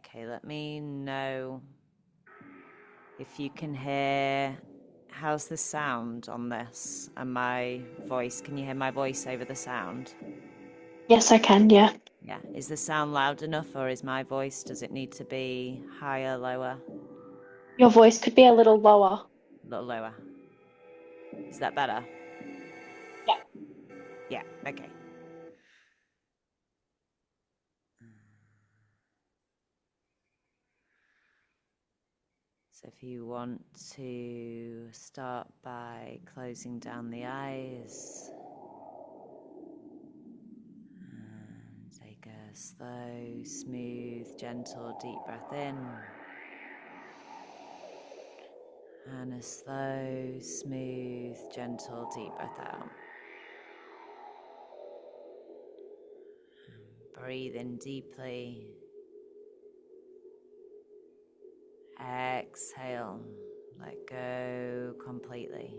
Okay, let me know if you can hear. How's the sound on this and my voice? Can you hear my voice over the sound? Yes, I can, yeah. Yeah. Is the sound loud enough, or is my voice, does it need to be higher, lower? Your voice could be a little lower. A little lower. Is that better? Yeah. Yeah, okay. So if you want to start by closing down the eyes and take a slow, smooth, gentle, deep breath in. And a slow, smooth, gentle, deep breath out. Breathe in deeply. Exhale. Let go completely.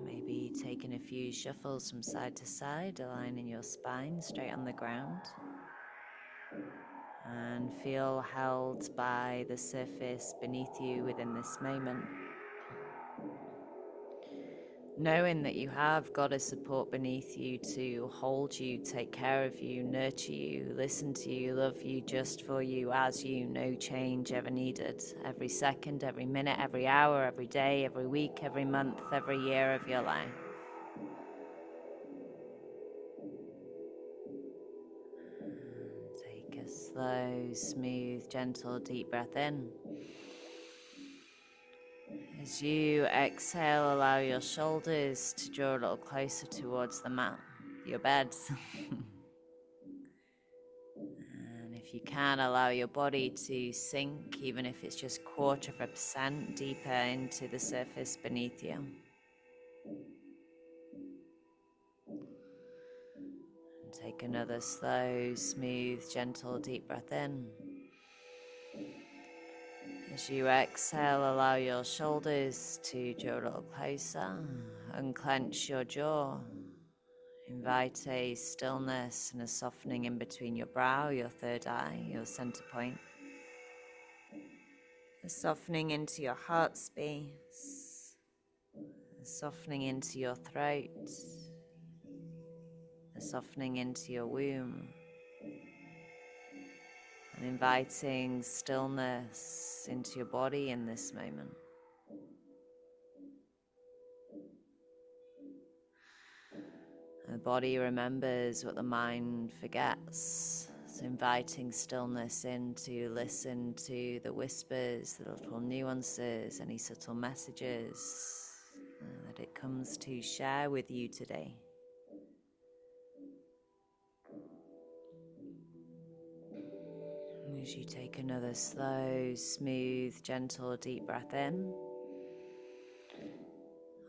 Maybe taking a few shuffles from side to side, aligning your spine straight on the ground. And feel held by the surface beneath you within this moment. Knowing that you have got a support beneath you to hold you, take care of you, nurture you, listen to you, love you, just for you, as you, no change ever needed. Every second, every minute, every hour, every day, every week, every month, every year of your life. Take a slow, smooth, gentle, deep breath in. As you exhale, allow your shoulders to draw a little closer towards the mat, your bed. And if you can, allow your body to sink, even if it's just 0.25% deeper into the surface beneath you. And take another slow, smooth, gentle, deep breath in. As you exhale, allow your shoulders to draw a little closer. Unclench your jaw. Invite a stillness and a softening in between your brow, your third eye, your center point. A softening into your heart space. A softening into your throat. A softening into your womb. And inviting stillness into your body in this moment. The body remembers what the mind forgets. So inviting stillness in to listen to the whispers, the little nuances, any subtle messages that it comes to share with you today. As you take another slow, smooth, gentle, deep breath in.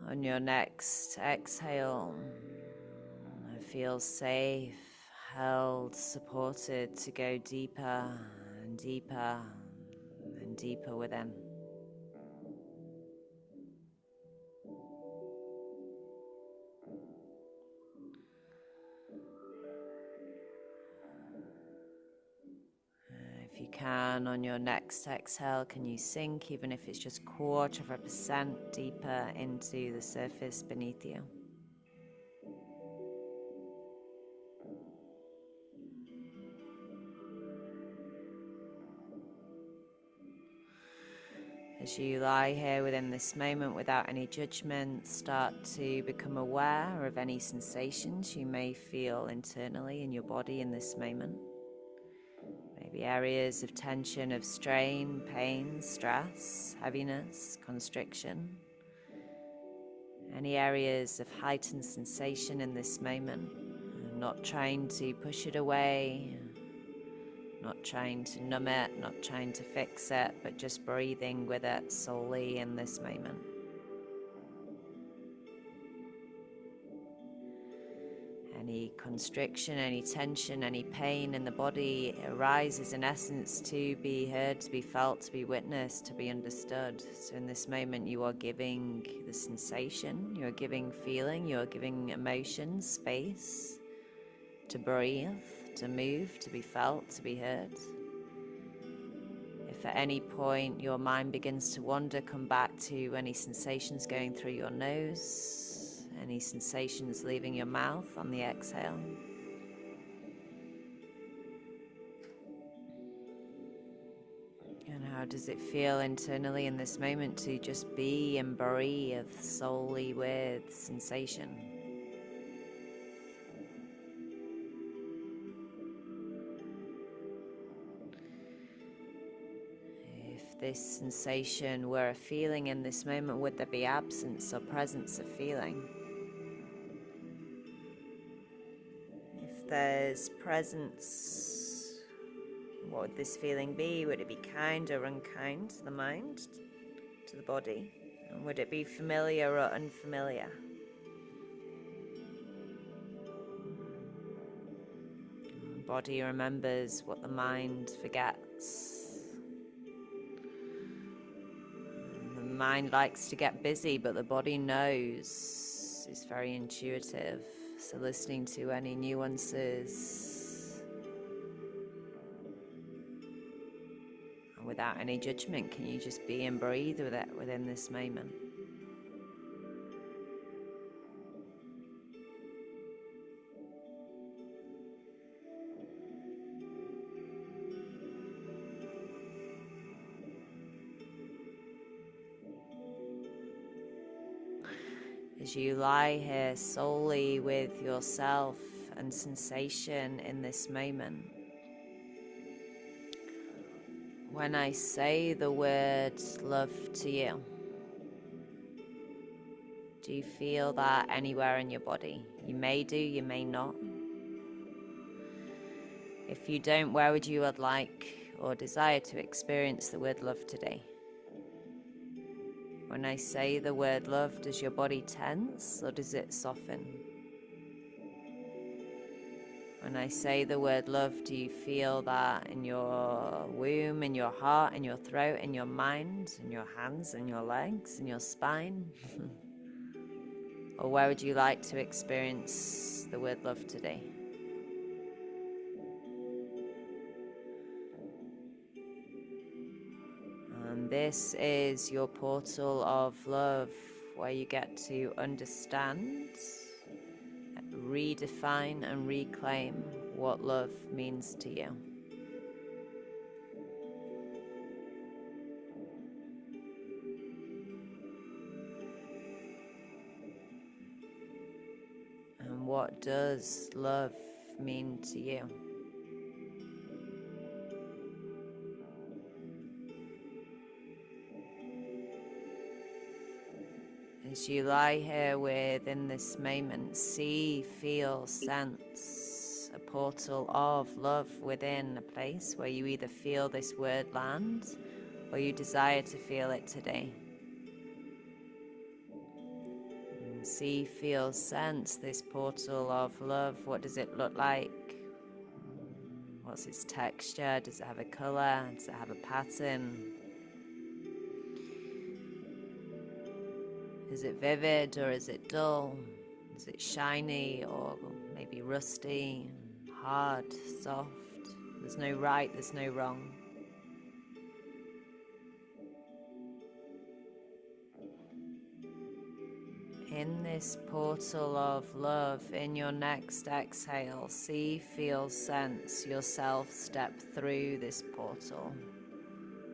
On your next exhale, feel safe, held, supported to go deeper and deeper and deeper within. If you can, on your next exhale, can you sink, even if it's just 0.25% deeper into the surface beneath you? As you lie here within this moment without any judgment, start to become aware of any sensations you may feel internally in your body in this moment. Maybe areas of tension, of strain, pain, stress, heaviness, constriction. Any areas of heightened sensation in this moment. Not trying to push it away, not trying to numb it, not trying to fix it, but just breathing with it solely in this moment. Any constriction, any tension, any pain in the body arises in essence to be heard, to be felt, to be witnessed, to be understood. So in this moment you are giving the sensation, you are giving feeling, you are giving emotion space to breathe, to move, to be felt, to be heard. If at any point your mind begins to wander, come back to any sensations going through your nose, any sensations leaving your mouth on the exhale. And how does it feel internally in this moment to just be and breathe solely with sensation? If this sensation were a feeling in this moment, would there be absence or presence of feeling? If there's presence, what would this feeling be? Would it be kind or unkind to the mind, to the body? And would it be familiar or unfamiliar? The body remembers what the mind forgets. The mind likes to get busy, but the body knows. It's very intuitive. So listening to any nuances and without any judgment, can you just be and breathe with it within this moment? As you lie here solely with yourself and sensation in this moment, when I say the word love to you, do you feel that anywhere in your body? You may do, you may not. If you don't, where would you like or desire to experience the word love today? When I say the word love, does your body tense or does it soften? When I say the word love, do you feel that in your womb, in your heart, in your throat, in your mind, in your hands, in your legs, in your spine? Or where would you like to experience the word love today? And this is your portal of love, where you get to understand, redefine and reclaim what love means to you. And what does love mean to you? As you lie here within this moment, see, feel, sense a portal of love within a place where you either feel this word land or you desire to feel it today. See, feel, sense this portal of love. What does it look like? What's its texture? Does it have a color? Does it have a pattern? Is it vivid or is it dull? Is it shiny or maybe rusty, hard, soft? There's no right, there's no wrong. In this portal of love, in your next exhale, see, feel, sense yourself step through this portal.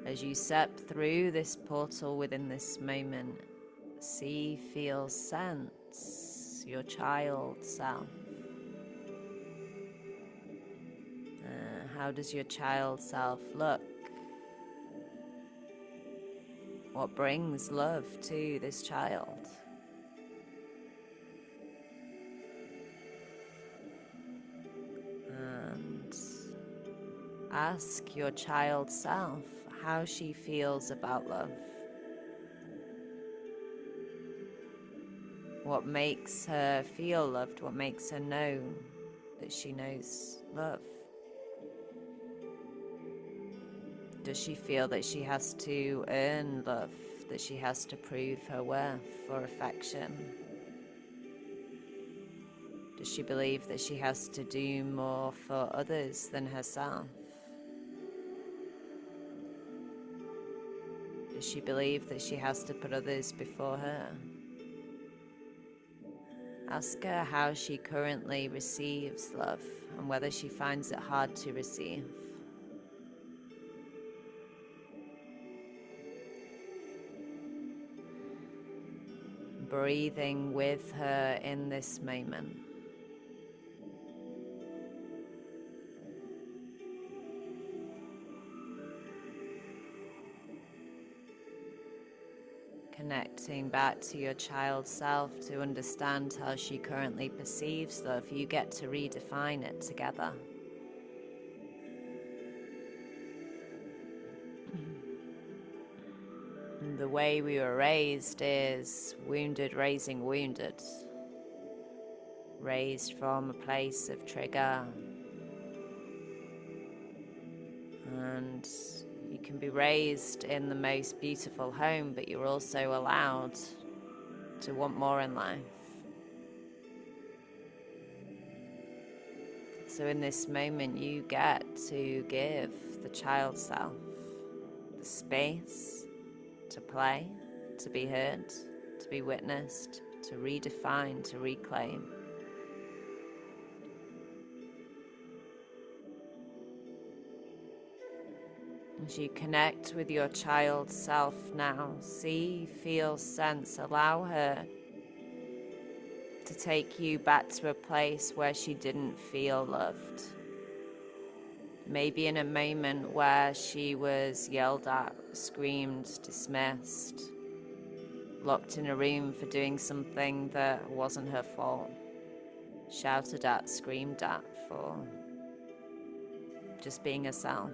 As you step through this portal within this moment, see, feel, sense your child self. How does your child self look? What brings love to this child? And ask your child self how she feels about love. What makes her feel loved? What makes her know that she knows love? Does she feel that she has to earn love, that she has to prove her worth for affection? Does she believe that she has to do more for others than herself? Does she believe that she has to put others before her? Ask her how she currently receives love and whether she finds it hard to receive. Breathing with her in this moment. Connecting back to your child self to understand how she currently perceives love. You get to redefine it together. The way we were raised is wounded raising wounded. Raised from a place of trigger. And you can be raised in the most beautiful home, but you're also allowed to want more in life. So in this moment, you get to give the child self the space to play, to be heard, to be witnessed, to redefine, to reclaim. As you connect with your child self now, see, feel, sense, allow her to take you back to a place where she didn't feel loved. Maybe in a moment where she was yelled at, screamed, dismissed, locked in a room for doing something that wasn't her fault, shouted at, screamed at for just being herself.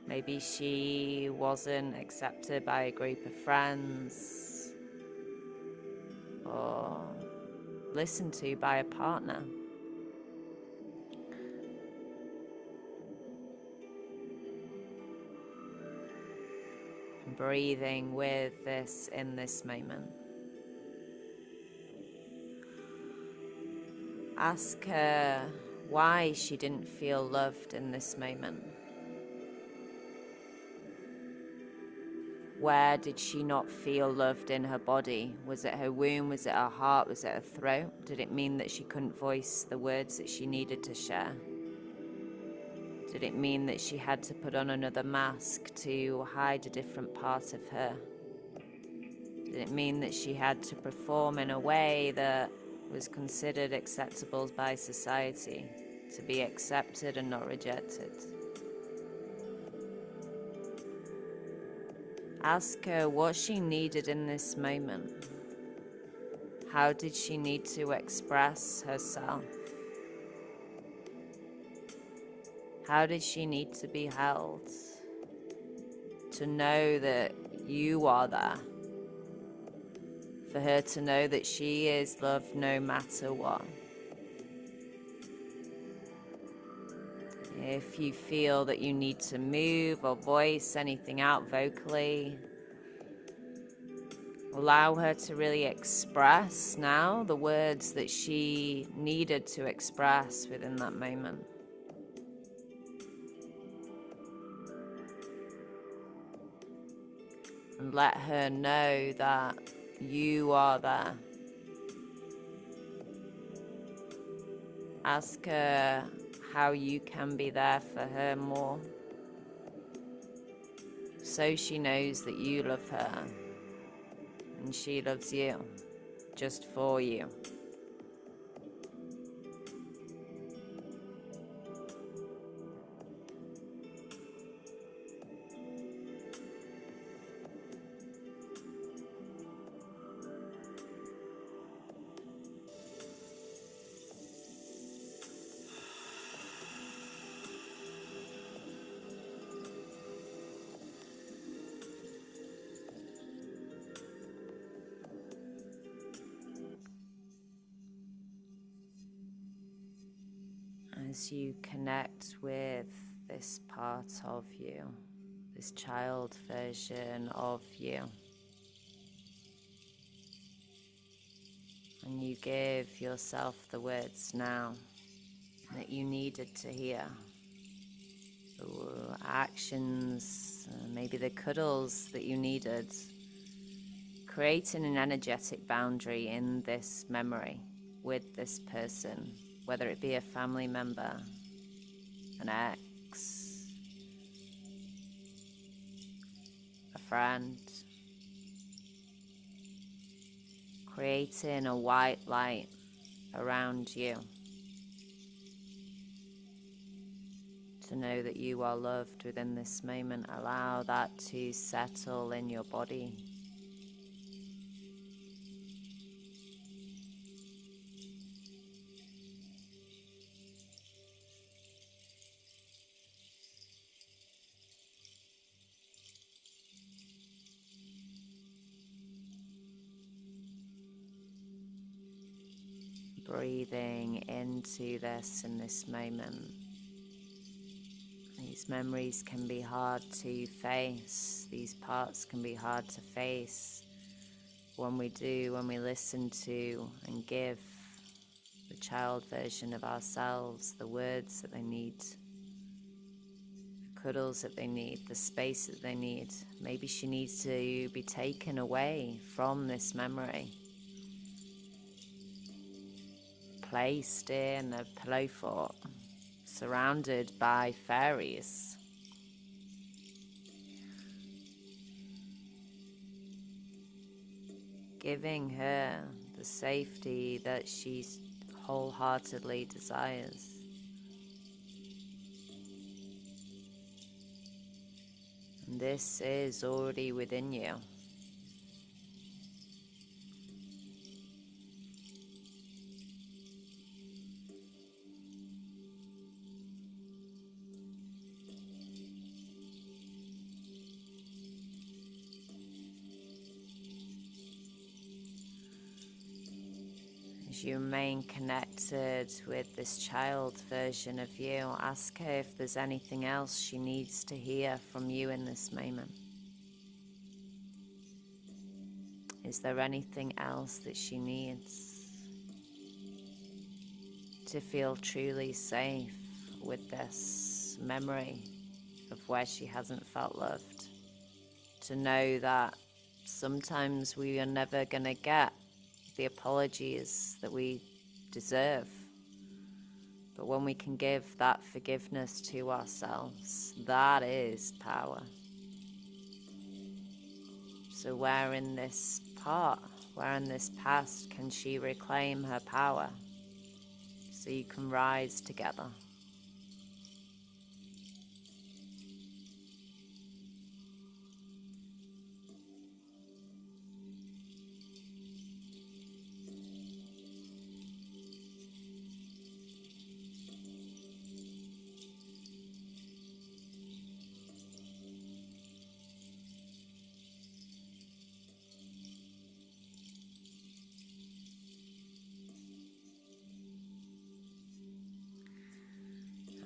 Maybe she wasn't accepted by a group of friends or listened to by a partner. Breathing with this in this moment. Ask her why she didn't feel loved in this moment. Where did she not feel loved in her body? Was it her womb? Was it her heart? Was it her throat? Did it mean that she couldn't voice the words that she needed to share? Did it mean that she had to put on another mask to hide a different part of her? Did it mean that she had to perform in a way that was considered acceptable by society, to be accepted and not rejected? Ask her what she needed in this moment. How did she need to express herself? How did she need to be held? To know that you are there. For her to know that she is loved no matter what. If you feel that you need to move or voice anything out vocally, allow her to really express now the words that she needed to express within that moment. And let her know that you are there. Ask her how you can be there for her more, so she knows that you love her and she loves you, just for you. As you connect with this part of you, this child version of you, And you give yourself the words now that you needed to hear. The actions, maybe the cuddles that you needed. Creating an energetic boundary in this memory with this person, whether it be a family member, an ex, a friend. Creating a white light around you to know that you are loved within this moment. Allow that to settle in your body. Breathing into this in this moment. These memories can be hard to face. These parts can be hard to face. When we listen to and give the child version of ourselves the words that they need, the cuddles that they need, the space that they need. Maybe she needs to be taken away from this memory, placed in a pillow fort, surrounded by fairies. Giving her the safety that she wholeheartedly desires. And this is already within you. As you remain connected with this child version of you, ask her if there's anything else she needs to hear from you in this moment. Is there anything else that she needs to feel truly safe with this memory of where she hasn't felt loved? To know that sometimes we are never going to get the apologies that we deserve. But when we can give that forgiveness to ourselves, that is power. So where in this part, where in this past can she reclaim her power so you can rise together?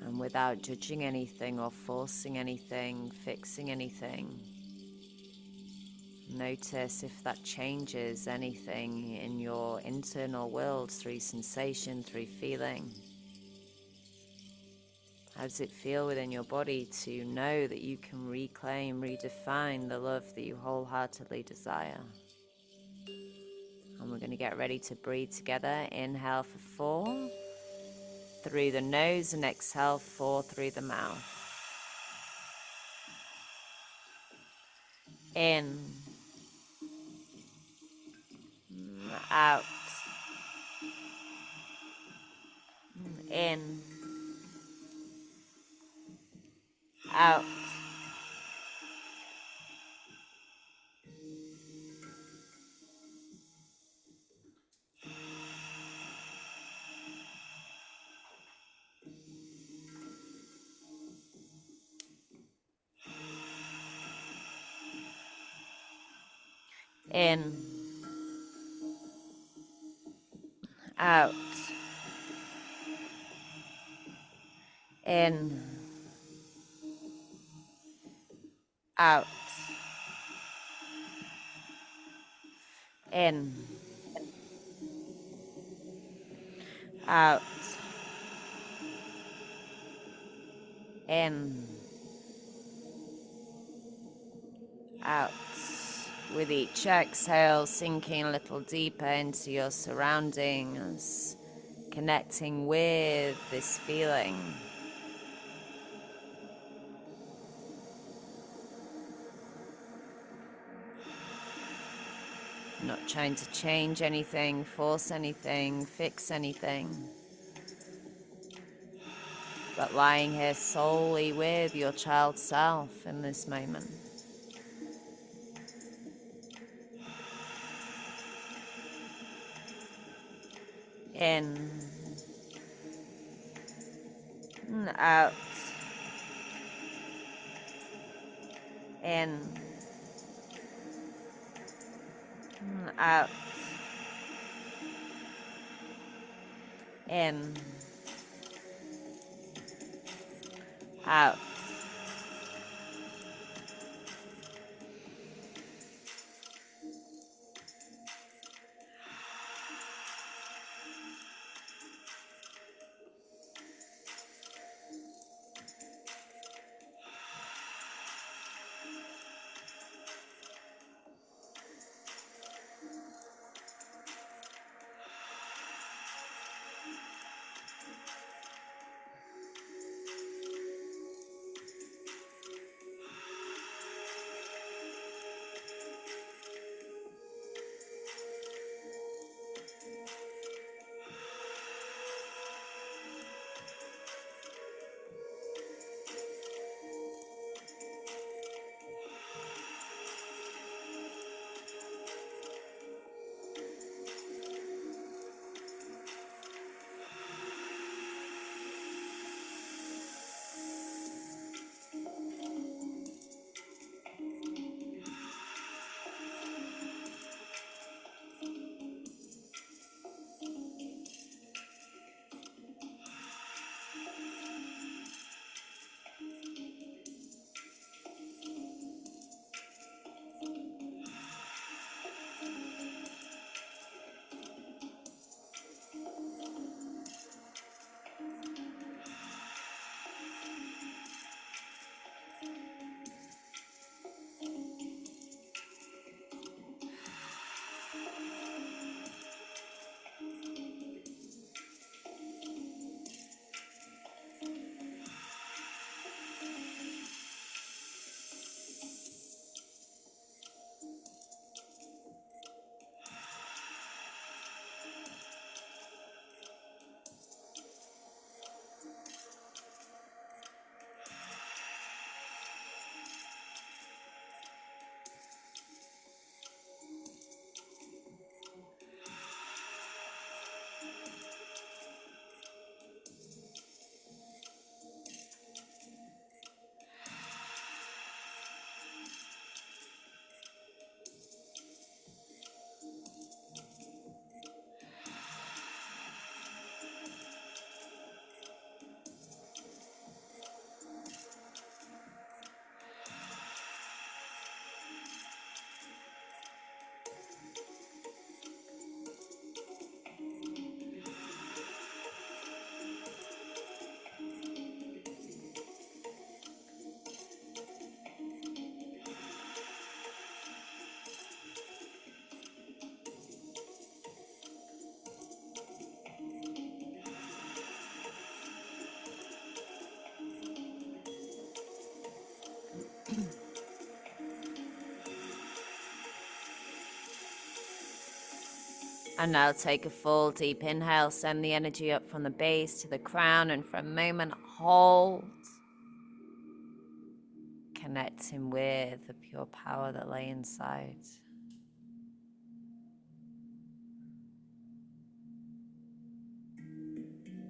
And without judging anything or forcing anything, fixing anything, notice if that changes anything in your internal world through sensation, through feeling. How does it feel within your body to know that you can reclaim, redefine the love that you wholeheartedly desire? And we're going to get ready to breathe together. Inhale for 4 through the nose and exhale 4 through the mouth. In, out, in, out, in, out, in, out, in, out, in, out. With each exhale, sinking a little deeper into your surroundings, connecting with this feeling. Not trying to change anything, force anything, fix anything, but lying here solely with your child self in this moment. In and out, in and out, in, out. And now take a full deep inhale, send the energy up from the base to the crown, and for a moment hold, connecting with the pure power that lay inside.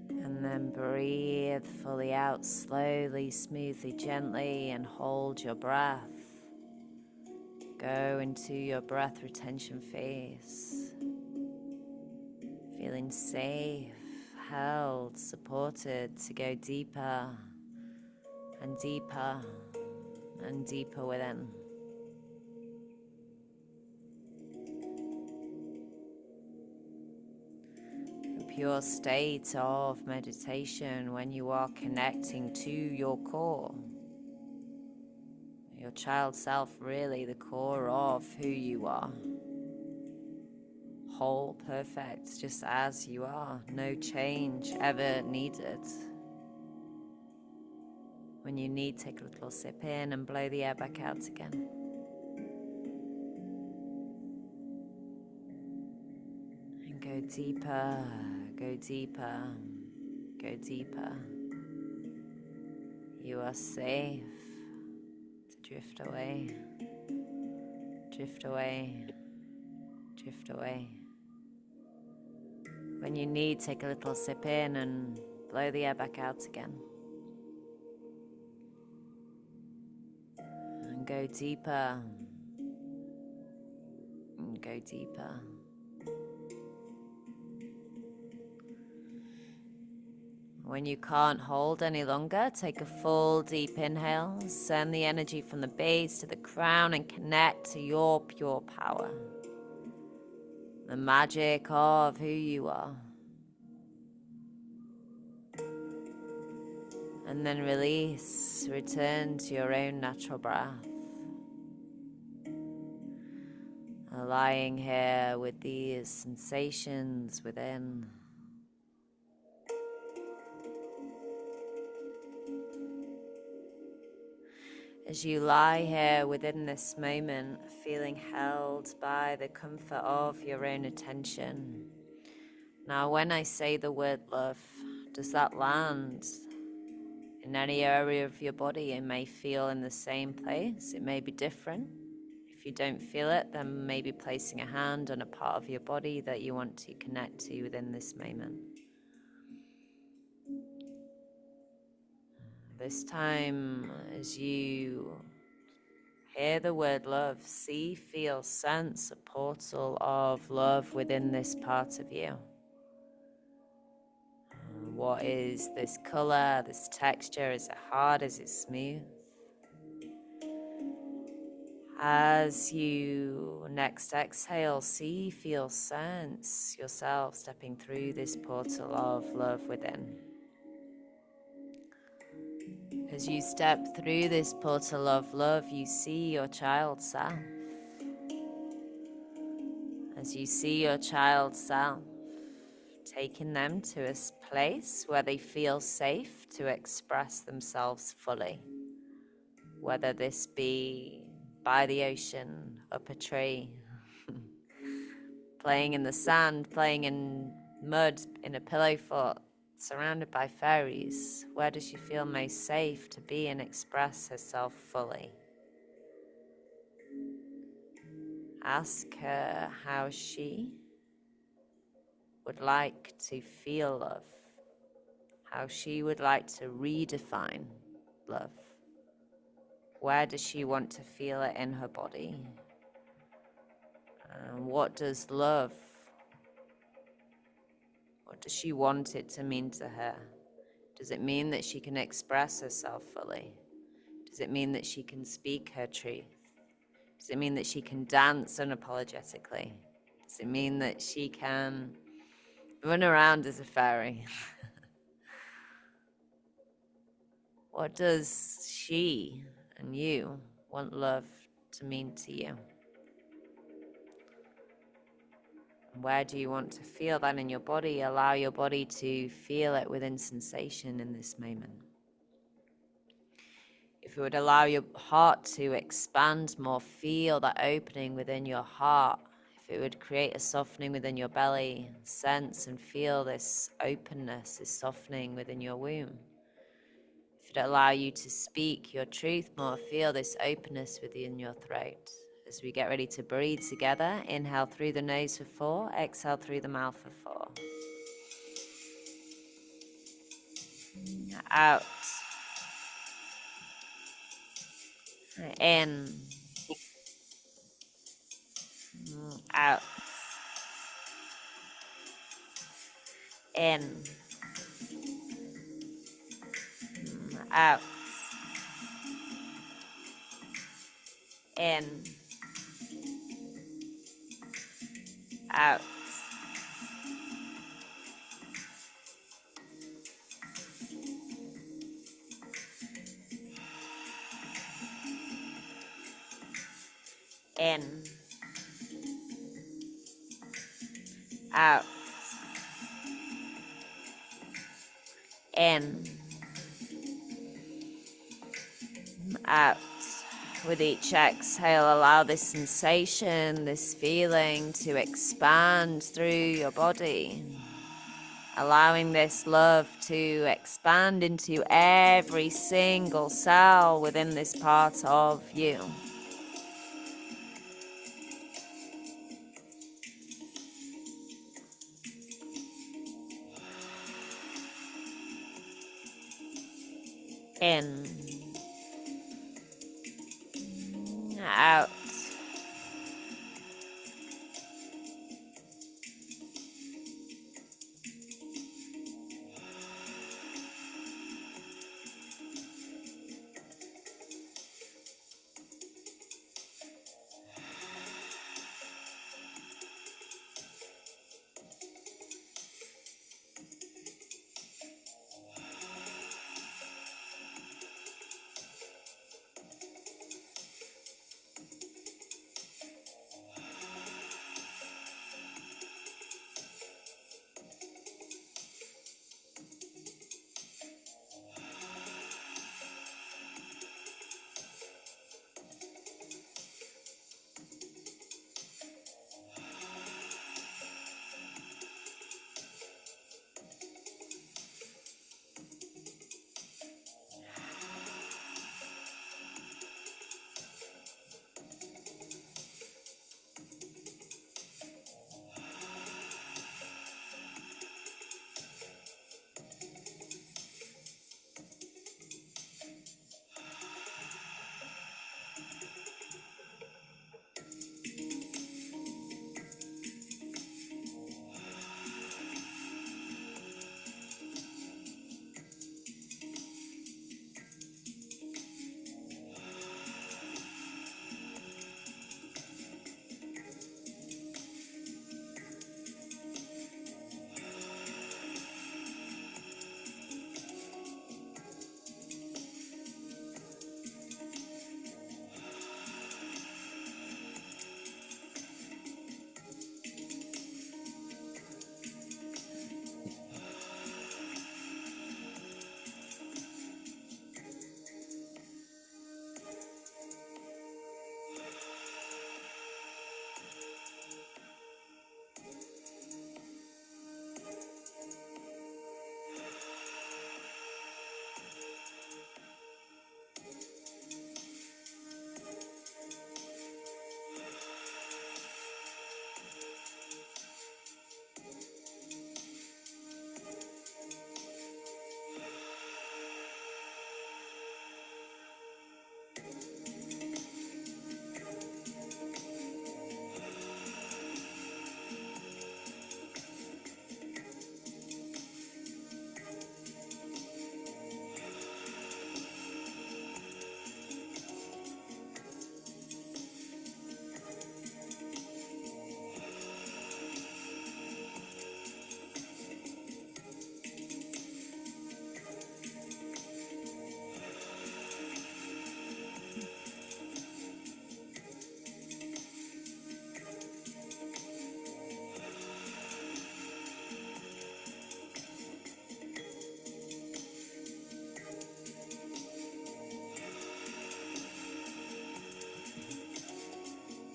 And then breathe fully out, slowly, smoothly, gently, and hold your breath. Go into your breath retention phase. Feeling safe, held, supported to go deeper and deeper and deeper within. The pure state of meditation when you are connecting to your core, your child self, really the core of who you are. Whole, perfect, just as you are, no change ever needed. When you need, take a little sip in and blow the air back out again. And go deeper, go deeper, go deeper. You are safe to drift away, drift away, drift away. When you need, take a little sip in and blow the air back out again. And go deeper, and go deeper. When you can't hold any longer, take a full deep inhale, send the energy from the base to the crown and connect to your pure power. The magic of who you are. And then release, return to your own natural breath. Lying here with these sensations within. As you lie here within this moment, feeling held by the comfort of your own attention. Now, when I say the word love, does that land in any area of your body? It may feel in the same place, it may be different. If you don't feel it, then maybe placing a hand on a part of your body that you want to connect to within this moment. This time, as you hear the word love, see, feel, sense a portal of love within this part of you. What is this color, this texture? Is it hard? Is it smooth? As you next exhale, see, feel, sense yourself stepping through this portal of love within. As you step through this portal of love, you see your child self. As you see your child self, taking them to a place where they feel safe to express themselves fully. Whether this be by the ocean, up a tree, playing in the sand, playing in mud, in a pillow fort, surrounded by fairies. Where does she feel most safe to be and express herself fully? Ask her how she would like to feel love, how she would like to redefine love. Where does she want to feel it in her body? What does love, what does she want it to mean to her? Does it mean that she can express herself fully? Does it mean that she can speak her truth? Does it mean that she can dance unapologetically? Does it mean that she can run around as a fairy? What does she and you want love to mean to you? Where do you want to feel that in your body? Allow your body to feel it within sensation in this moment. If you would allow your heart to expand more, feel that opening within your heart. If it would create a softening within your belly, sense and feel this openness, this softening within your womb. If it would allow you to speak your truth more, feel this openness within your throat. As we get ready to breathe together, inhale through the nose for 4, exhale through the mouth for 4. Out. In. Out. In. Out. In. Out. In, out, in, out. With each exhale, allow this sensation, this feeling to expand through your body. Allowing this love to expand into every single cell within this part of you. In, out.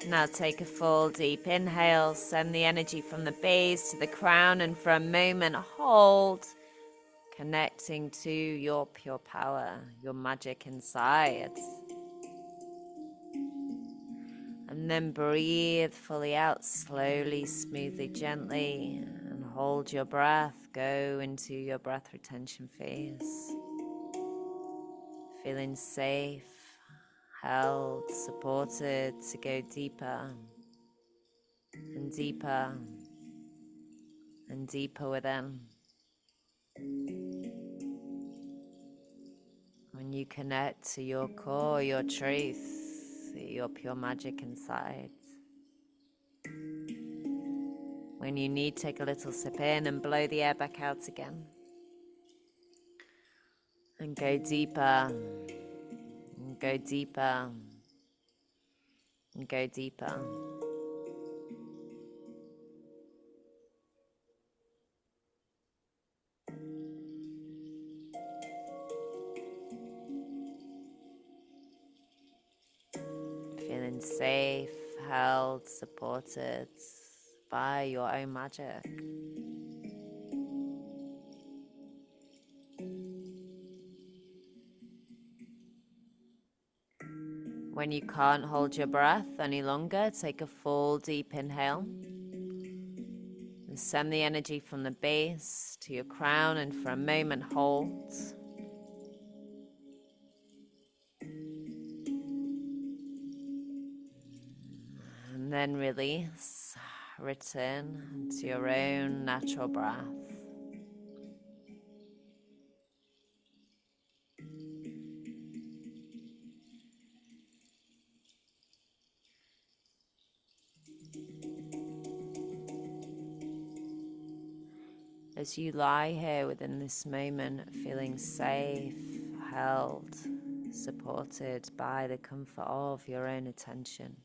Now take a full deep inhale, send the energy from the base to the crown, and for a moment hold, connecting to your pure power, your magic inside. And then breathe fully out, slowly, smoothly, gently, and hold your breath. Go into your breath retention phase. Feeling safe, held, supported to go deeper and deeper and deeper within. When you connect to your core, your truth, your pure magic inside. When you need, take a little sip in and blow the air back out again. And go deeper, and go deeper, and go deeper. Feeling safe, held, supported by your own magic. When you can't hold your breath any longer, take a full deep inhale and send the energy from the base to your crown, and for a moment hold. And then release, return to your own natural breath. As you lie here within this moment, feeling safe, held, supported by the comfort of your own attention.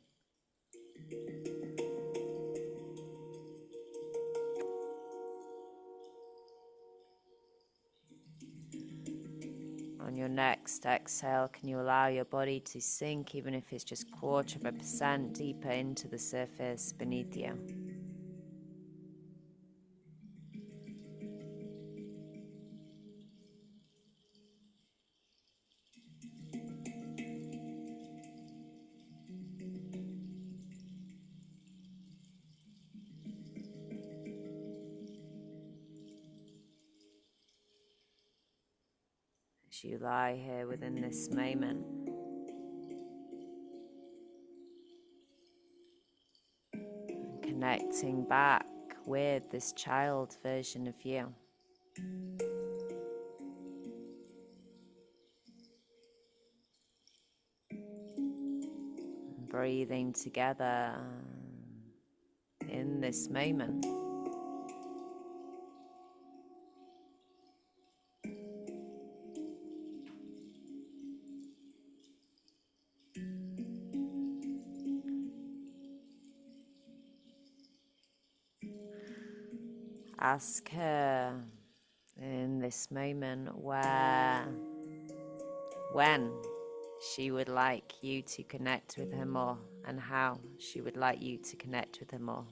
On your next exhale, can you allow your body to sink, even if it's just 0.25% deeper into the surface beneath you? As you lie here within this moment, connecting back with this child version of you. Breathing together in this moment. Ask her in this moment when she would like you to connect with her more, and how she would like you to connect with her more.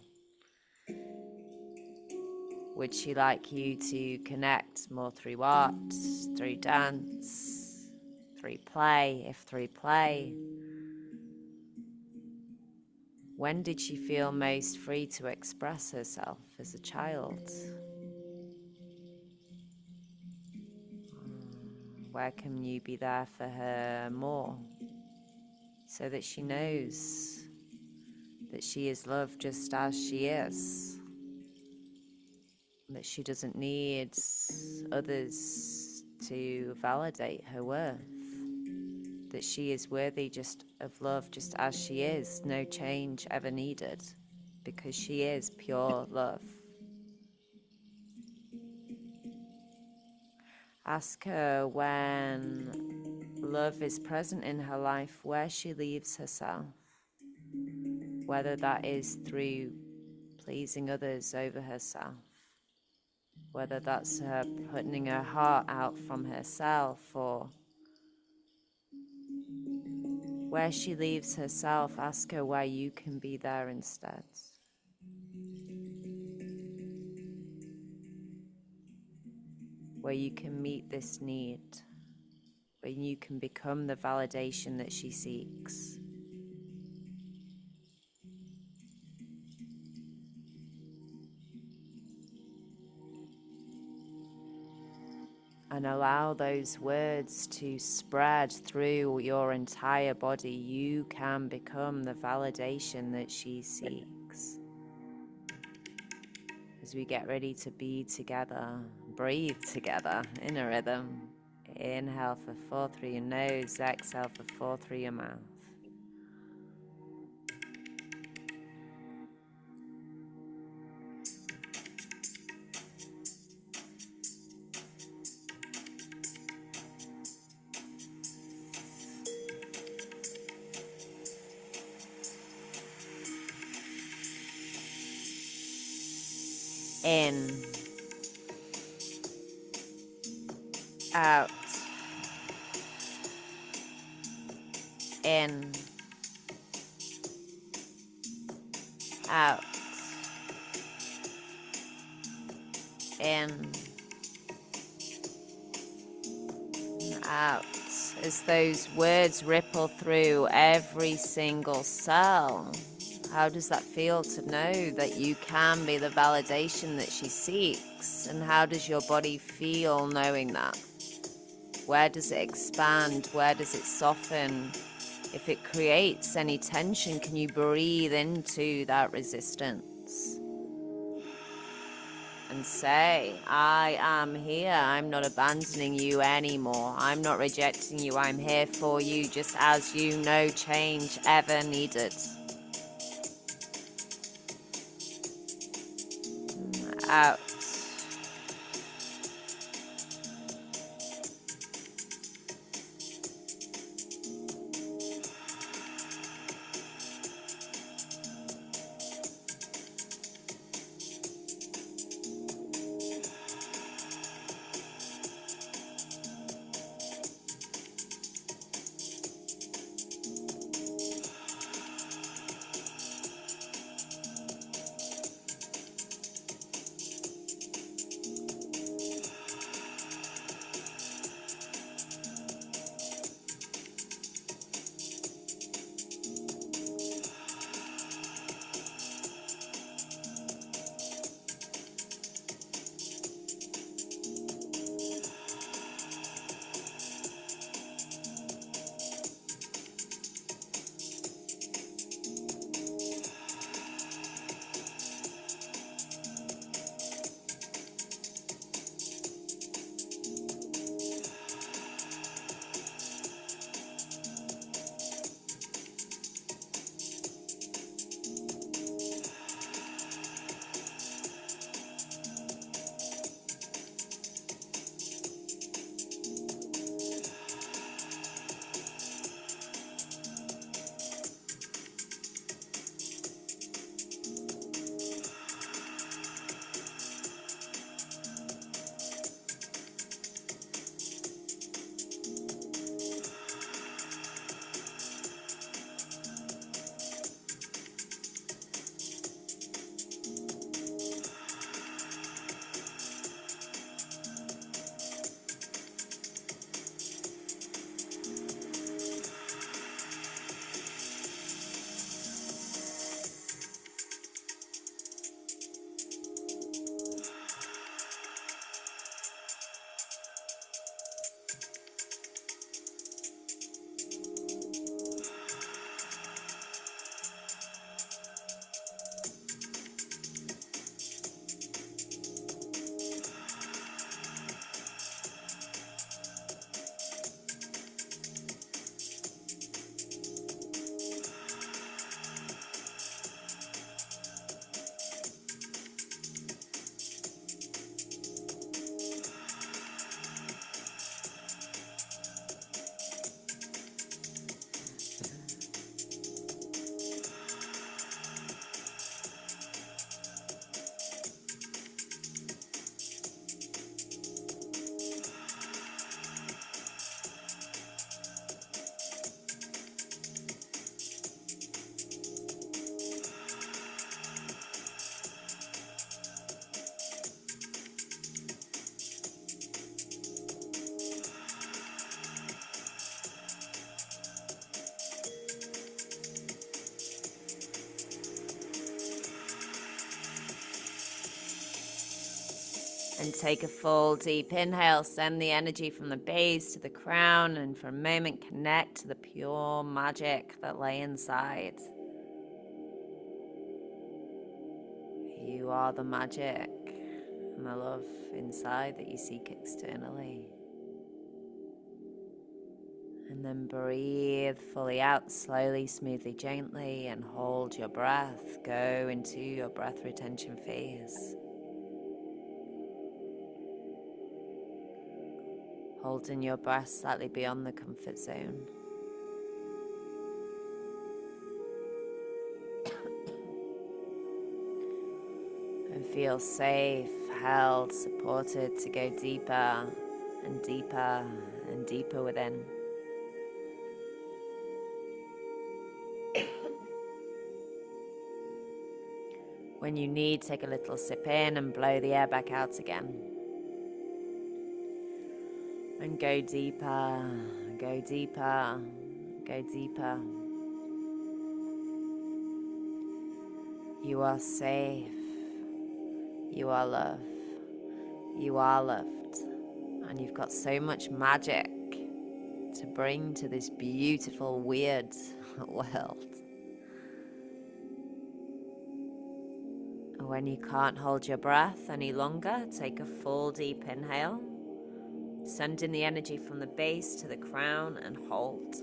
Would she like you to connect more through art, through dance, through play? If through play, when did she feel most free to express herself as a child? Where can you be there for her more, so that she knows that she is loved just as she is, that she doesn't need others to validate her worth, that she is worthy just of love just as she is, no change ever needed, because she is pure love. Ask her when love is present in her life, where she leaves herself, whether that is through pleasing others over herself, whether that's her putting her heart out from herself, or where she leaves herself. Ask her where you can be there instead. Where you can meet this need, where you can become the validation that she seeks. And allow those words to spread through your entire body. You can become the validation that she seeks. As we get ready to be together, breathe together in a rhythm. Inhale for 4 through your nose, exhale for 4 through your mouth. In, out, in, out, in, out, as those words ripple through every single cell. How does that feel to know that you can be the validation that she seeks? And how does your body feel knowing that? Where does it expand? Where does it soften? If it creates any tension, can you breathe into that resistance? And say, I am here. I'm not abandoning you anymore. I'm not rejecting you. I'm here for you, just as you. No change ever needed. Out. And take a full deep inhale. Send the energy from the base to the crown, and for a moment connect to the pure magic that lay inside. You are the magic and the love inside that you seek externally. And then breathe fully out, slowly, smoothly, gently, and hold your breath. Go into your breath retention phase. Holding your breath slightly beyond the comfort zone. and feel safe, held, supported to go deeper and deeper and deeper within. When you need, take a little sip in and blow the air back out again. And go deeper, go deeper, go deeper. You are safe. You are loved. You are loved. And you've got so much magic to bring to this beautiful, weird world. When you can't hold your breath any longer, take a full deep inhale. Sending the energy from the base to the crown and hold.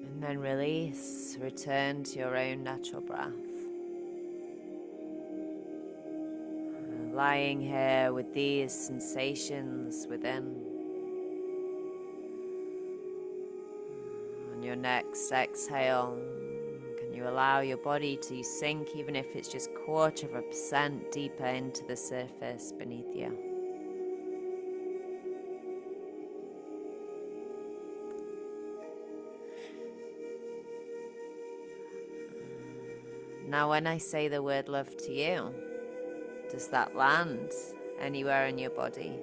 And then release, return to your own natural breath. Lying here with these sensations within. On your next exhale, can you allow your body to sink, even if it's just 0.25% deeper into the surface beneath you? Now, when I say the word love to you, does that land anywhere in your body?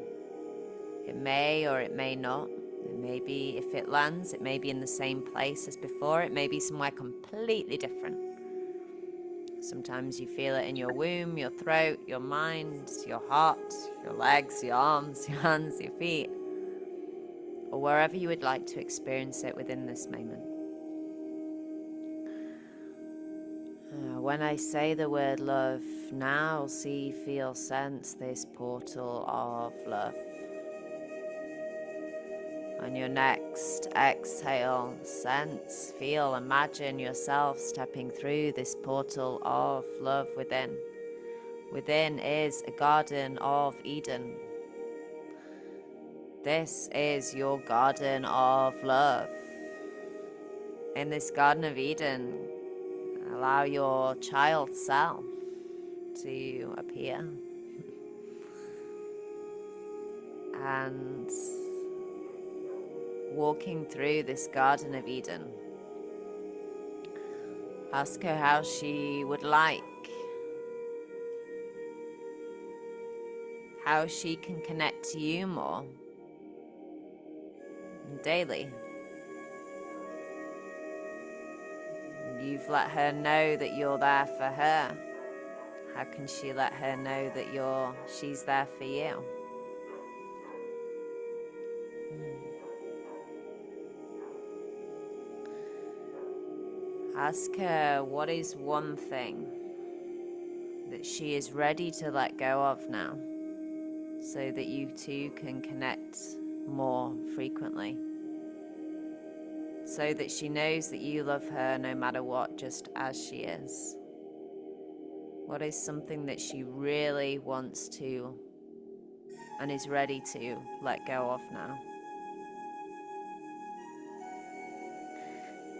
It may or it may not. It may be, if it lands, it may be in the same place as before. It may be somewhere completely different. Sometimes you feel it in your womb, your throat, your mind, your heart, your legs, your arms, your hands, your feet, or wherever you would like to experience it within this moment. When I say the word love, now see, feel, sense this portal of love. On your next exhale, sense, feel, imagine yourself stepping through this portal of love within. Within is a garden of Eden. This is your garden of love. In this garden of Eden, allow your child self to appear. And walking through this garden of Eden, ask her how she would like, how she can connect to you more daily. You've let her know that you're there for her. How can she let her know that she's there for you? Ask her what is one thing that she is ready to let go of now, so that you two can connect more frequently. So that she knows that you love her no matter what, just as she is. What is something that she really wants to and is ready to let go of now?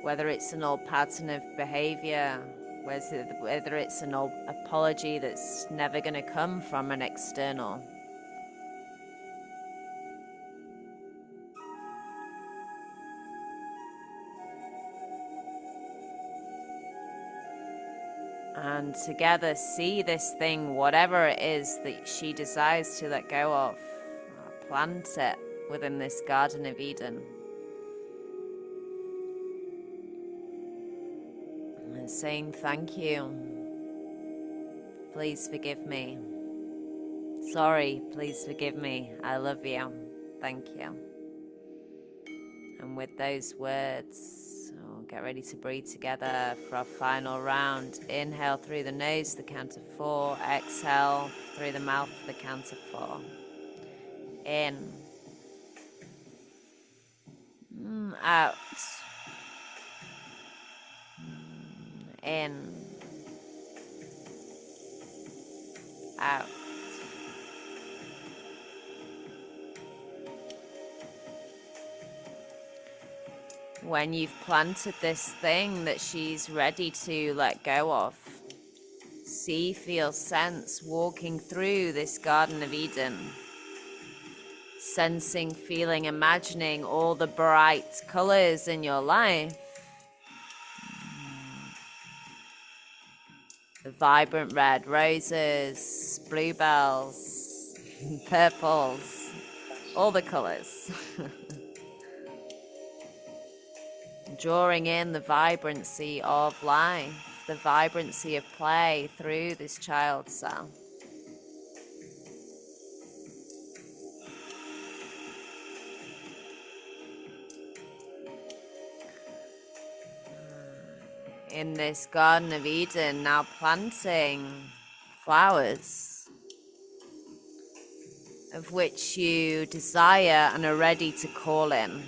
Whether it's an old pattern of behavior, whether it's an old apology that's never going to come from an external. And together see this thing, whatever it is that she desires to let go of, plant it within this Garden of Eden. And saying thank you. Please forgive me. Sorry, please forgive me. I love you. Thank you. And with those words, we'll get ready to breathe together for our final round. Inhale through the nose, the count of 4. Exhale through the mouth, the count of 4. In. Out. In. Out. when you've planted this thing that she's ready to let go of. See, feel, sense walking through this Garden of Eden. Sensing, feeling, imagining all the bright colors in your life. The vibrant red roses, bluebells, purples, all the colors. Drawing in the vibrancy of life, the vibrancy of play through this child self. In this Garden of Eden, now planting flowers of which you desire and are ready to call in.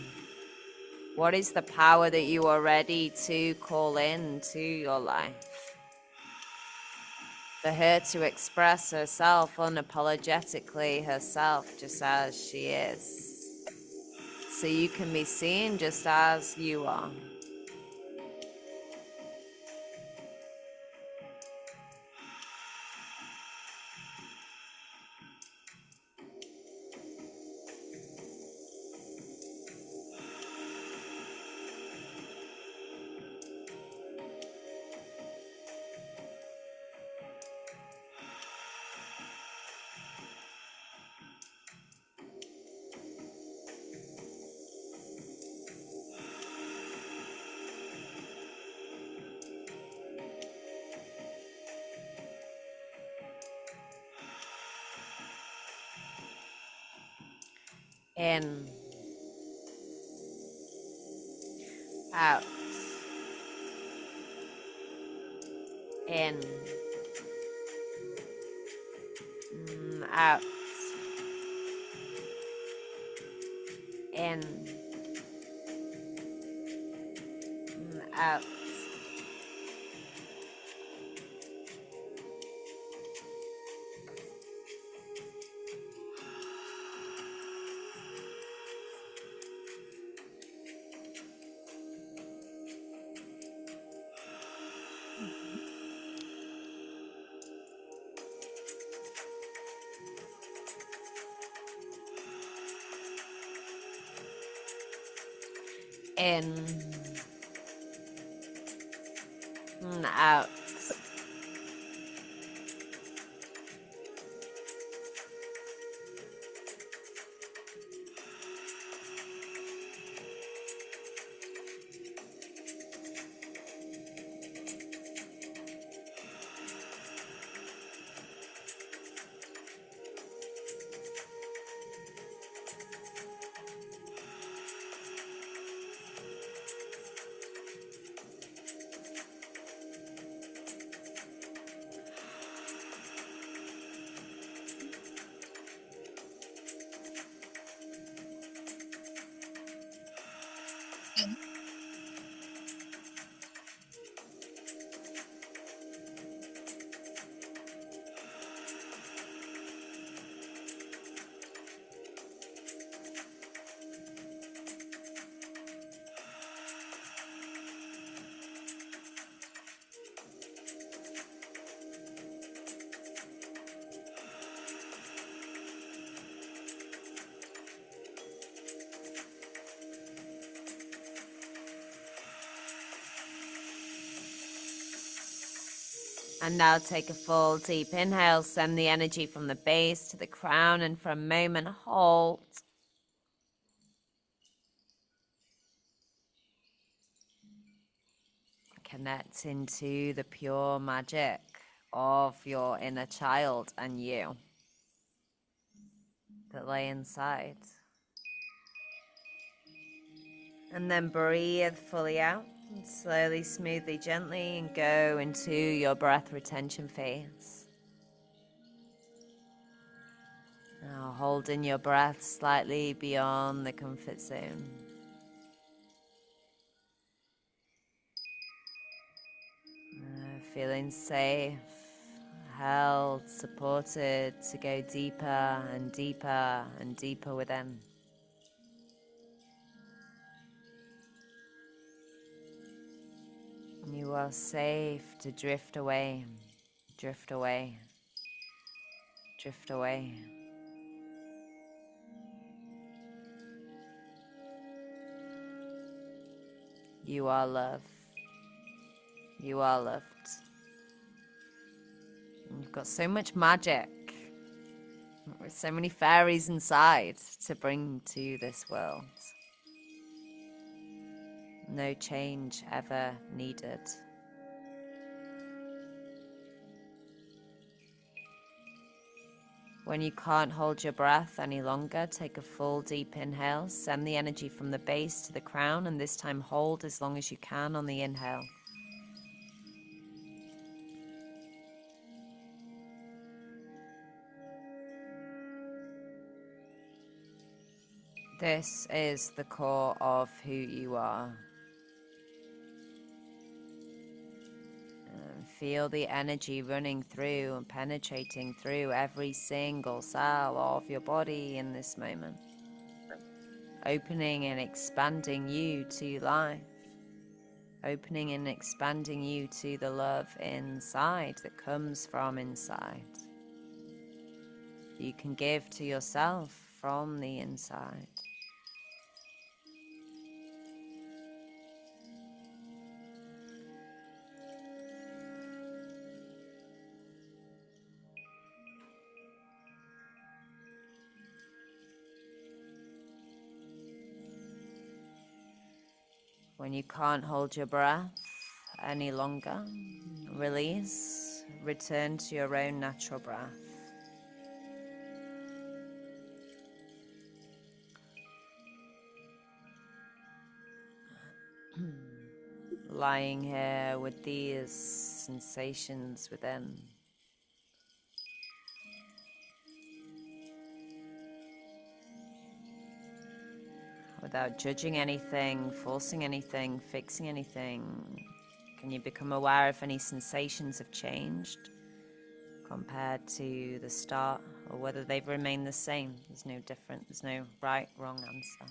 What is the power that you are ready to call in to your life? For her to express herself unapologetically herself, just as she is. So you can be seen just as you are. In, out, in, out, in, out. In, out. And now take a full deep inhale, send the energy from the base to the crown, and for a moment hold. Connect into the pure magic of your inner child and you that lay inside. And then breathe fully out, and slowly, smoothly, gently, and go into your breath retention phase. Now holding your breath slightly beyond the comfort zone. Feeling safe, held, supported to go deeper and deeper and deeper within. You are safe to drift away, drift away, drift away. You are love. You are loved. And you've got so much magic, with so many fairies inside to bring to this world. No change ever needed. When you can't hold your breath any longer, take a full deep inhale, send the energy from the base to the crown, and this time hold as long as you can on the inhale. This is the core of who you are. Feel the energy running through and penetrating through every single cell of your body in this moment. Opening and expanding you to life. Opening and expanding you to the love inside that comes from inside. You can give to yourself from the inside. When you can't hold your breath any longer, release, return to your own natural breath. Lying here with these sensations within. Without judging anything, forcing anything, fixing anything, can you become aware if any sensations have changed compared to the start, or whether they've remained the same? There's no different, there's no right, wrong answer.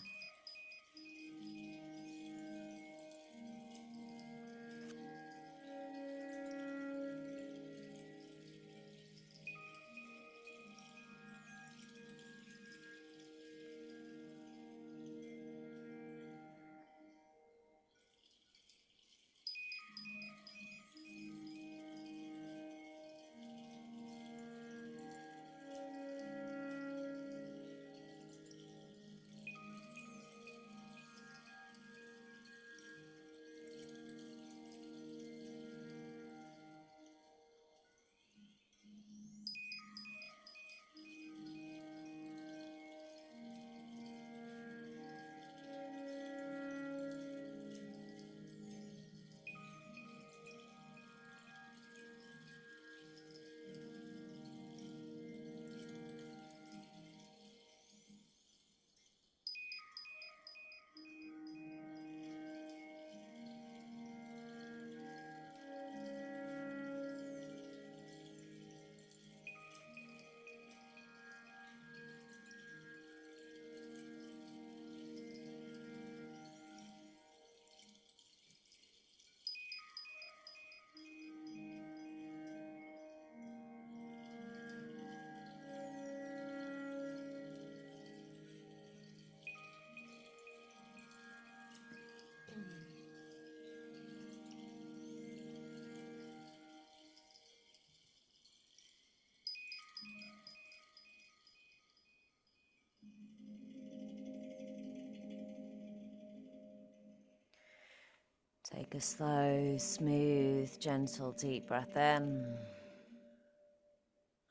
Take a slow, smooth, gentle, deep breath in.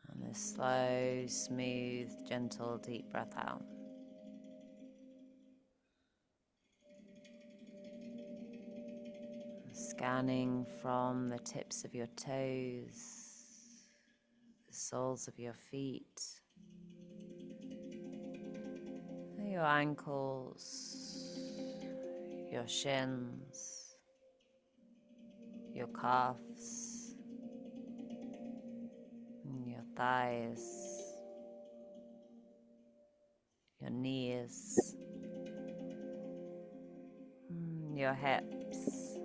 And a slow, smooth, gentle, deep breath out. Scanning from the tips of your toes, the soles of your feet, your ankles, your shins, your calves, your thighs, your knees, your hips,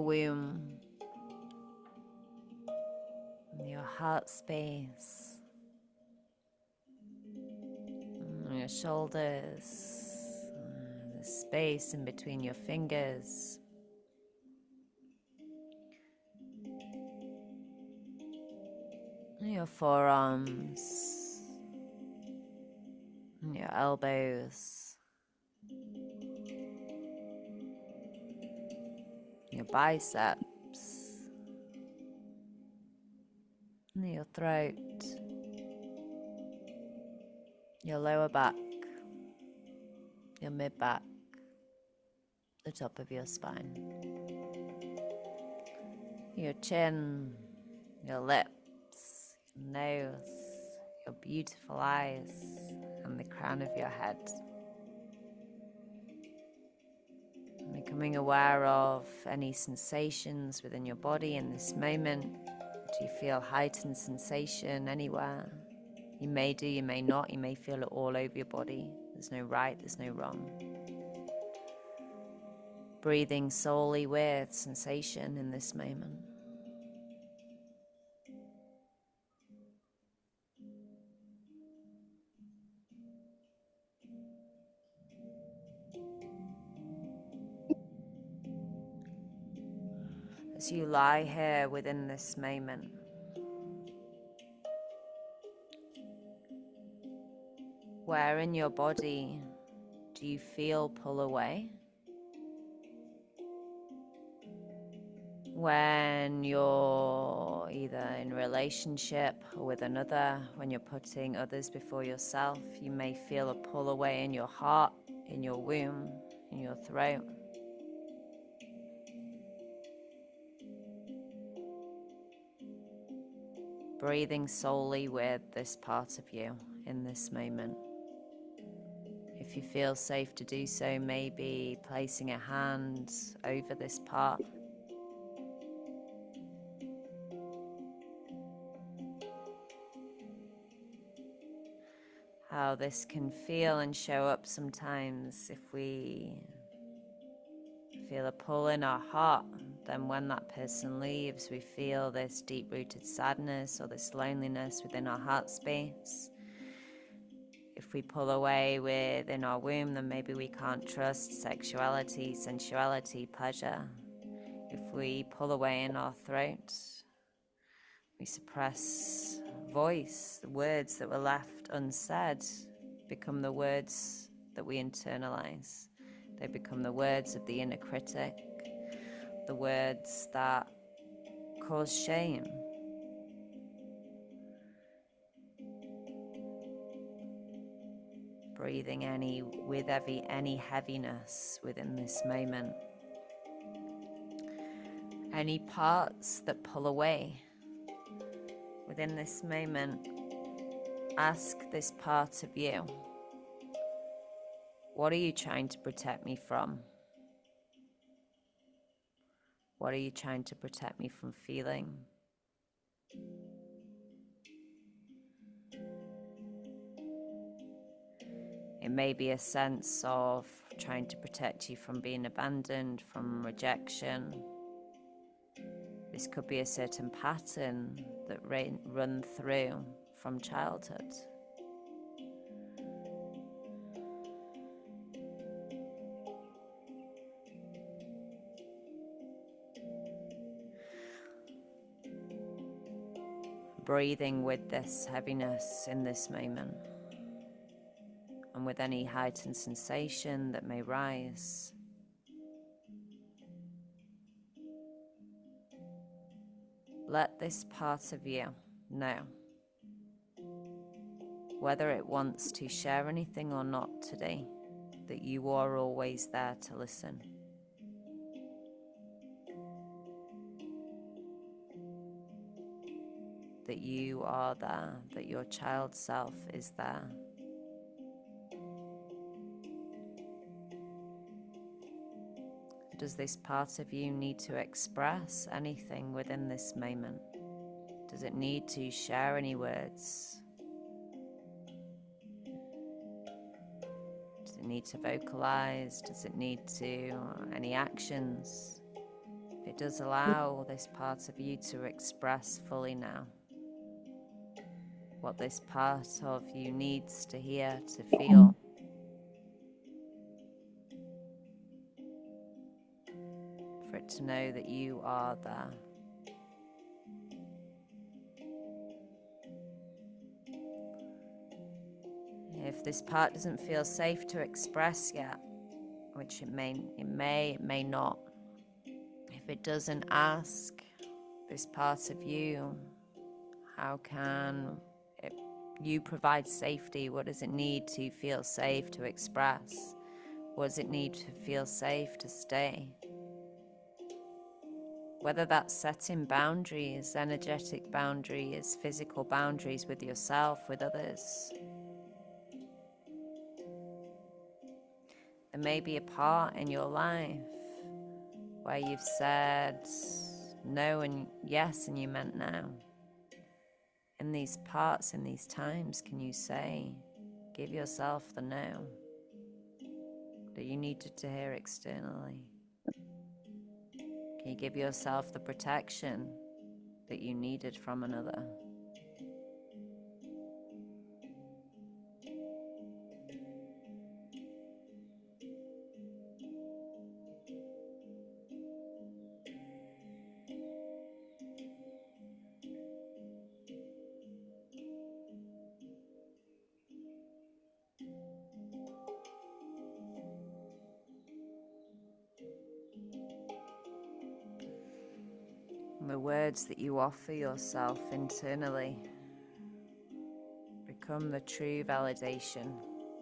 womb, your heart space, your shoulders, the space in between your fingers, your forearms, your elbows, your biceps, your throat, your lower back, your mid-back, the top of your spine, your chin, your lips, your nose, your beautiful eyes, and the crown of your head. Becoming aware of any sensations within your body in this moment. Do you feel heightened sensation anywhere? You may do, you may not. You may feel it all over your body. There's no right, there's no wrong. Breathing solely with sensation in this moment. As you lie here within this moment, where in your body do you feel pull away? When you're either in relationship or with another, when you're putting others before yourself, you may feel a pull away in your heart, in your womb, in your throat. Breathing solely with this part of you in this moment. If you feel safe to do so, maybe placing a hand over this part. How this can feel and show up sometimes if we feel a pull in our heart, then when that person leaves, we feel this deep-rooted sadness or this loneliness within our heart space. If we pull away within our womb, then maybe we can't trust sexuality, sensuality, pleasure. If we pull away in our throat, we suppress voice. The words that were left unsaid become the words that we internalize. They become the words of the inner critic, the words that cause shame. Breathing any heaviness within this moment. Any parts that pull away within this moment, ask this part of you, what are you trying to protect me from? What are you trying to protect me from feeling? It may be a sense of trying to protect you from being abandoned, from rejection. This could be a certain pattern that run through from childhood. Breathing with this heaviness in this moment, and with any heightened sensation that may rise. Let this part of you know whether it wants to share anything or not today, that you are always there to listen. That you are there, that your child self is there. Does this part of you need to express anything within this moment? Does it need to share any words? Does it need to vocalize? Does it need to any actions? It does allow this part of you to express fully now what this part of you needs to hear, to feel. For it to know that you are there. If this part doesn't feel safe to express yet, which it may not. If it doesn't, ask this part of you, how can you provide safety? What does it need to feel safe to express? What does it need to feel safe to stay? Whether that's setting boundaries, energetic boundaries, physical boundaries with yourself, with others. There may be a part in your life where you've said no and yes and you meant no. In these parts, in these times, can you say, give yourself the no that you needed to hear externally? Can you give yourself the protection that you needed from another? And the words that you offer yourself internally become the true validation,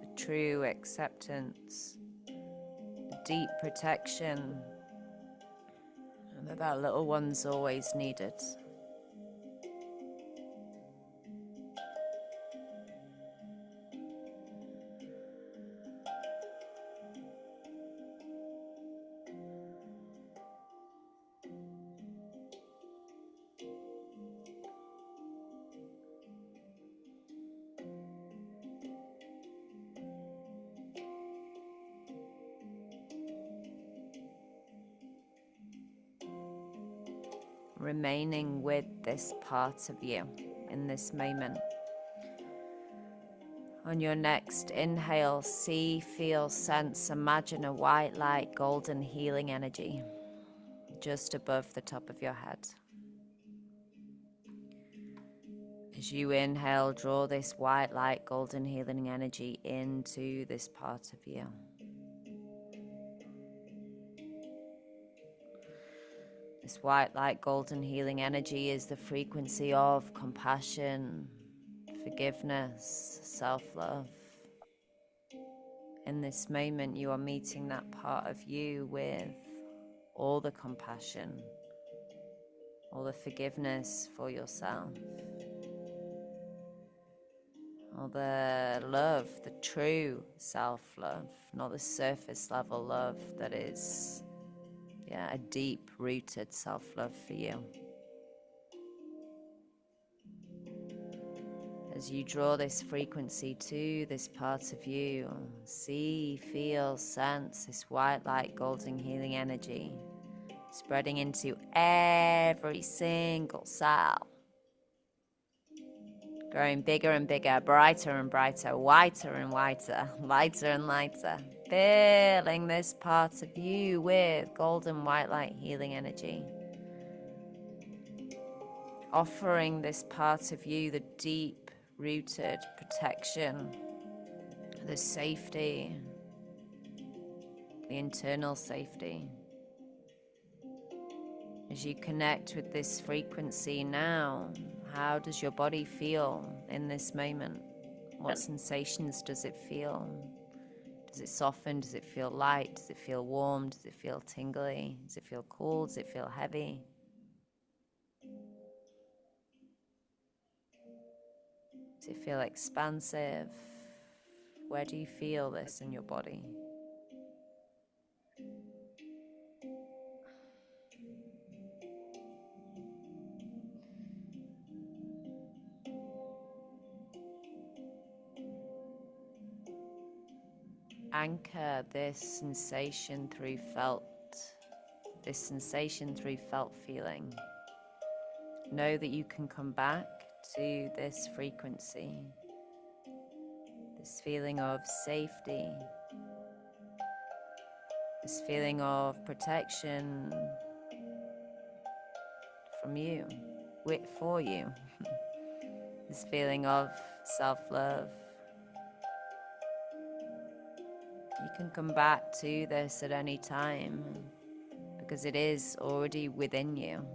the true acceptance, the deep protection, and that little one's always needed. Remaining with this part of you in this moment. On your next inhale, see, feel, sense, imagine a white light, golden healing energy just above the top of your head. As you inhale, draw this white light, golden healing energy into this part of you. This white light, golden healing energy is the frequency of compassion, forgiveness, self-love. In this moment, you are meeting that part of you with all the compassion, all the forgiveness for yourself, all the love, the true self-love, not the surface level love that is, a deep-rooted self-love for you. As you draw this frequency to this part of you, see, feel, sense this white light, golden healing energy spreading into every single cell, growing bigger and bigger, brighter and brighter, whiter and whiter, lighter and lighter, filling this part of you with golden white light healing energy, offering this part of you the deep-rooted protection, the safety, the internal safety. As you connect with this frequency now, how does your body feel in this moment? What sensations does it feel? Does it soften? Does it feel light? Does it feel warm? Does it feel tingly? Does it feel cool? Does it feel heavy? Does it feel expansive? Where do you feel this in your body? Anchor this sensation through felt this sensation through felt feeling. Know that you can come back to this frequency, this feeling of safety, this feeling of protection from you, for you, this feeling of self-love. You can come back to this at any time because it is already within you.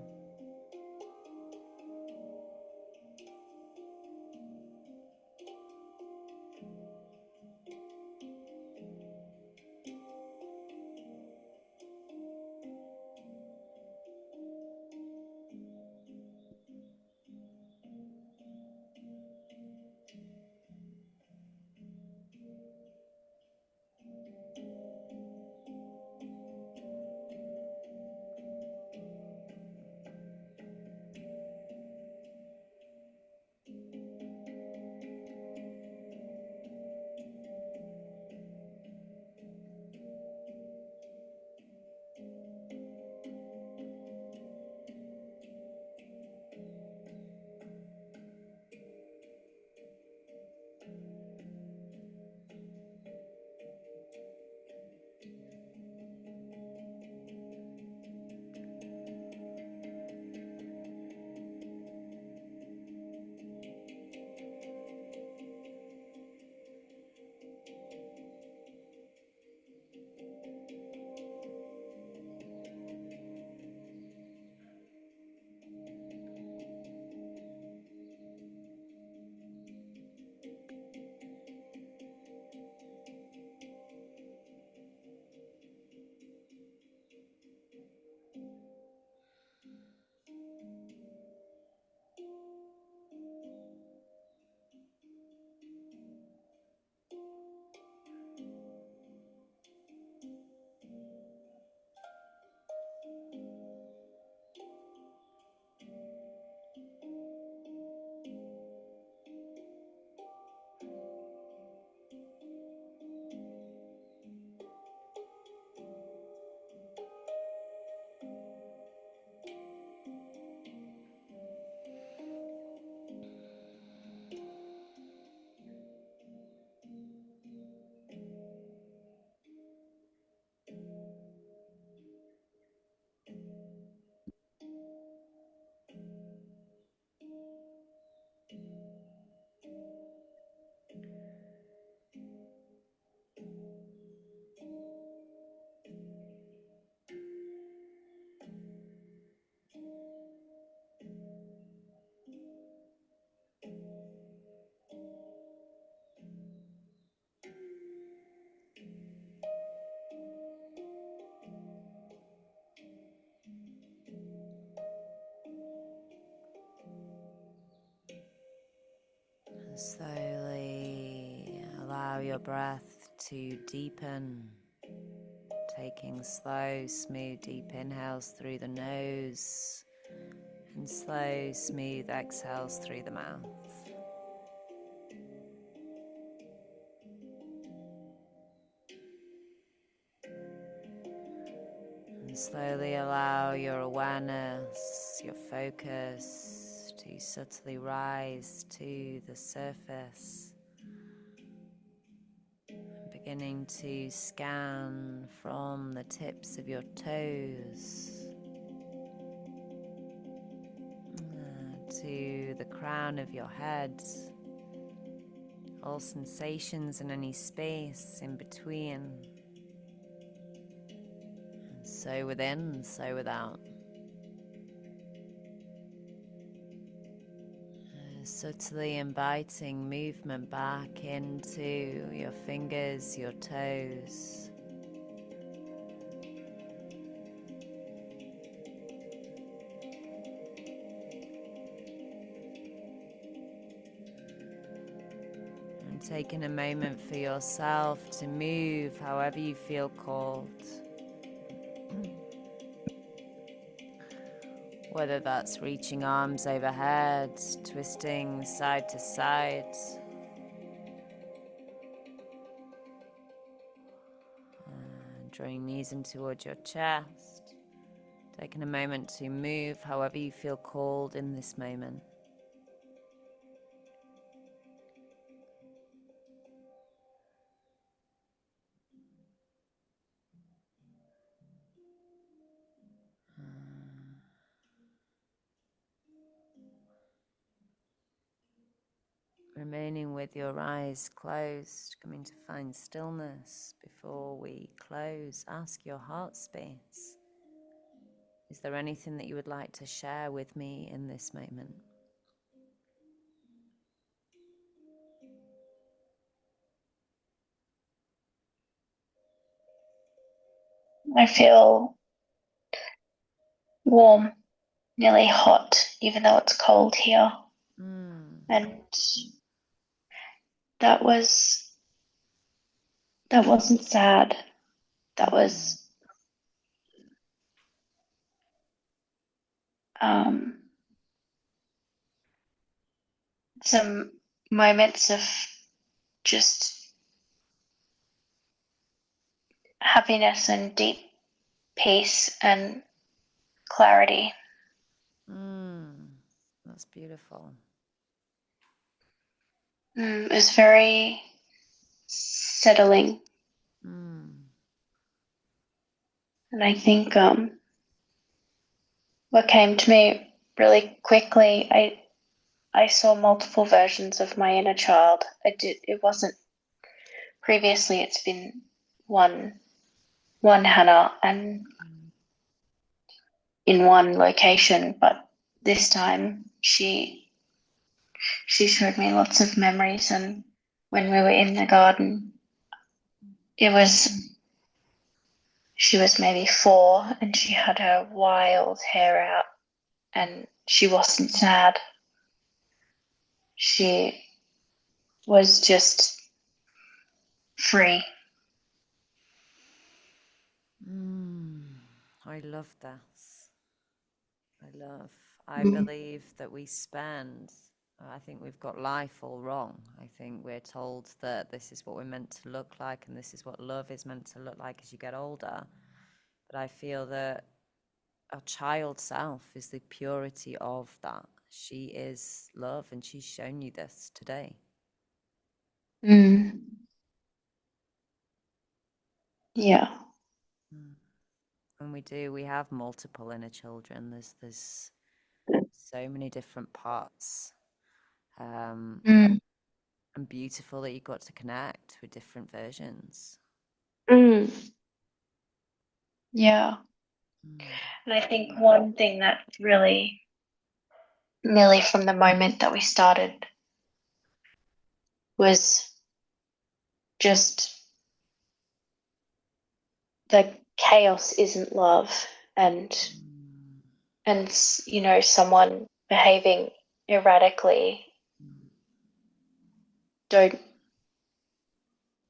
Slowly allow your breath to deepen, taking slow, smooth, deep inhales through the nose and slow, smooth exhales through the mouth. And slowly allow your awareness, your focus to subtly rise to the surface, beginning to scan from the tips of your toes to the crown of your head, all sensations in any space in between, so within, so without. Subtly inviting movement back into your fingers, your toes. And taking a moment for yourself to move however you feel called. Whether that's reaching arms overhead, twisting side to side, drawing knees in towards your chest, Taking a moment to move however you feel called in this moment. Remaining with your eyes closed, coming to find stillness. Before we close, ask your heart space. Is there anything that you would like to share with me in this moment? I feel warm, nearly hot, even though it's cold here. Mm. And that wasn't sad. That Mm. was um, some moments of just happiness and deep peace and clarity. That's beautiful. It was very settling. Mm. And I think what came to me really quickly, I saw multiple versions of my inner child. It wasn't previously, it's been one Hannah and in one location, but this time she showed me lots of memories. And when we were in the garden, it was she was maybe 4 and she had her wild hair out and she wasn't sad. She was just free. Mm. I love this. I love. I Mm. believe that we spend. I think we've got life all wrong. I think we're told that this is what we're meant to look like and this is what love is meant to look like as you get older. But I feel that our child self is the purity of that. She is love, and she's shown you this today. Mm. Yeah. Mm. And we have multiple inner children. There's so many different parts. Um, Mm. and beautiful that you got to connect with different versions. Mm. Yeah. Mm. And I think one thing that really, nearly from the moment that we started, was just the chaos isn't love, and Mm. and someone behaving erratically. Don't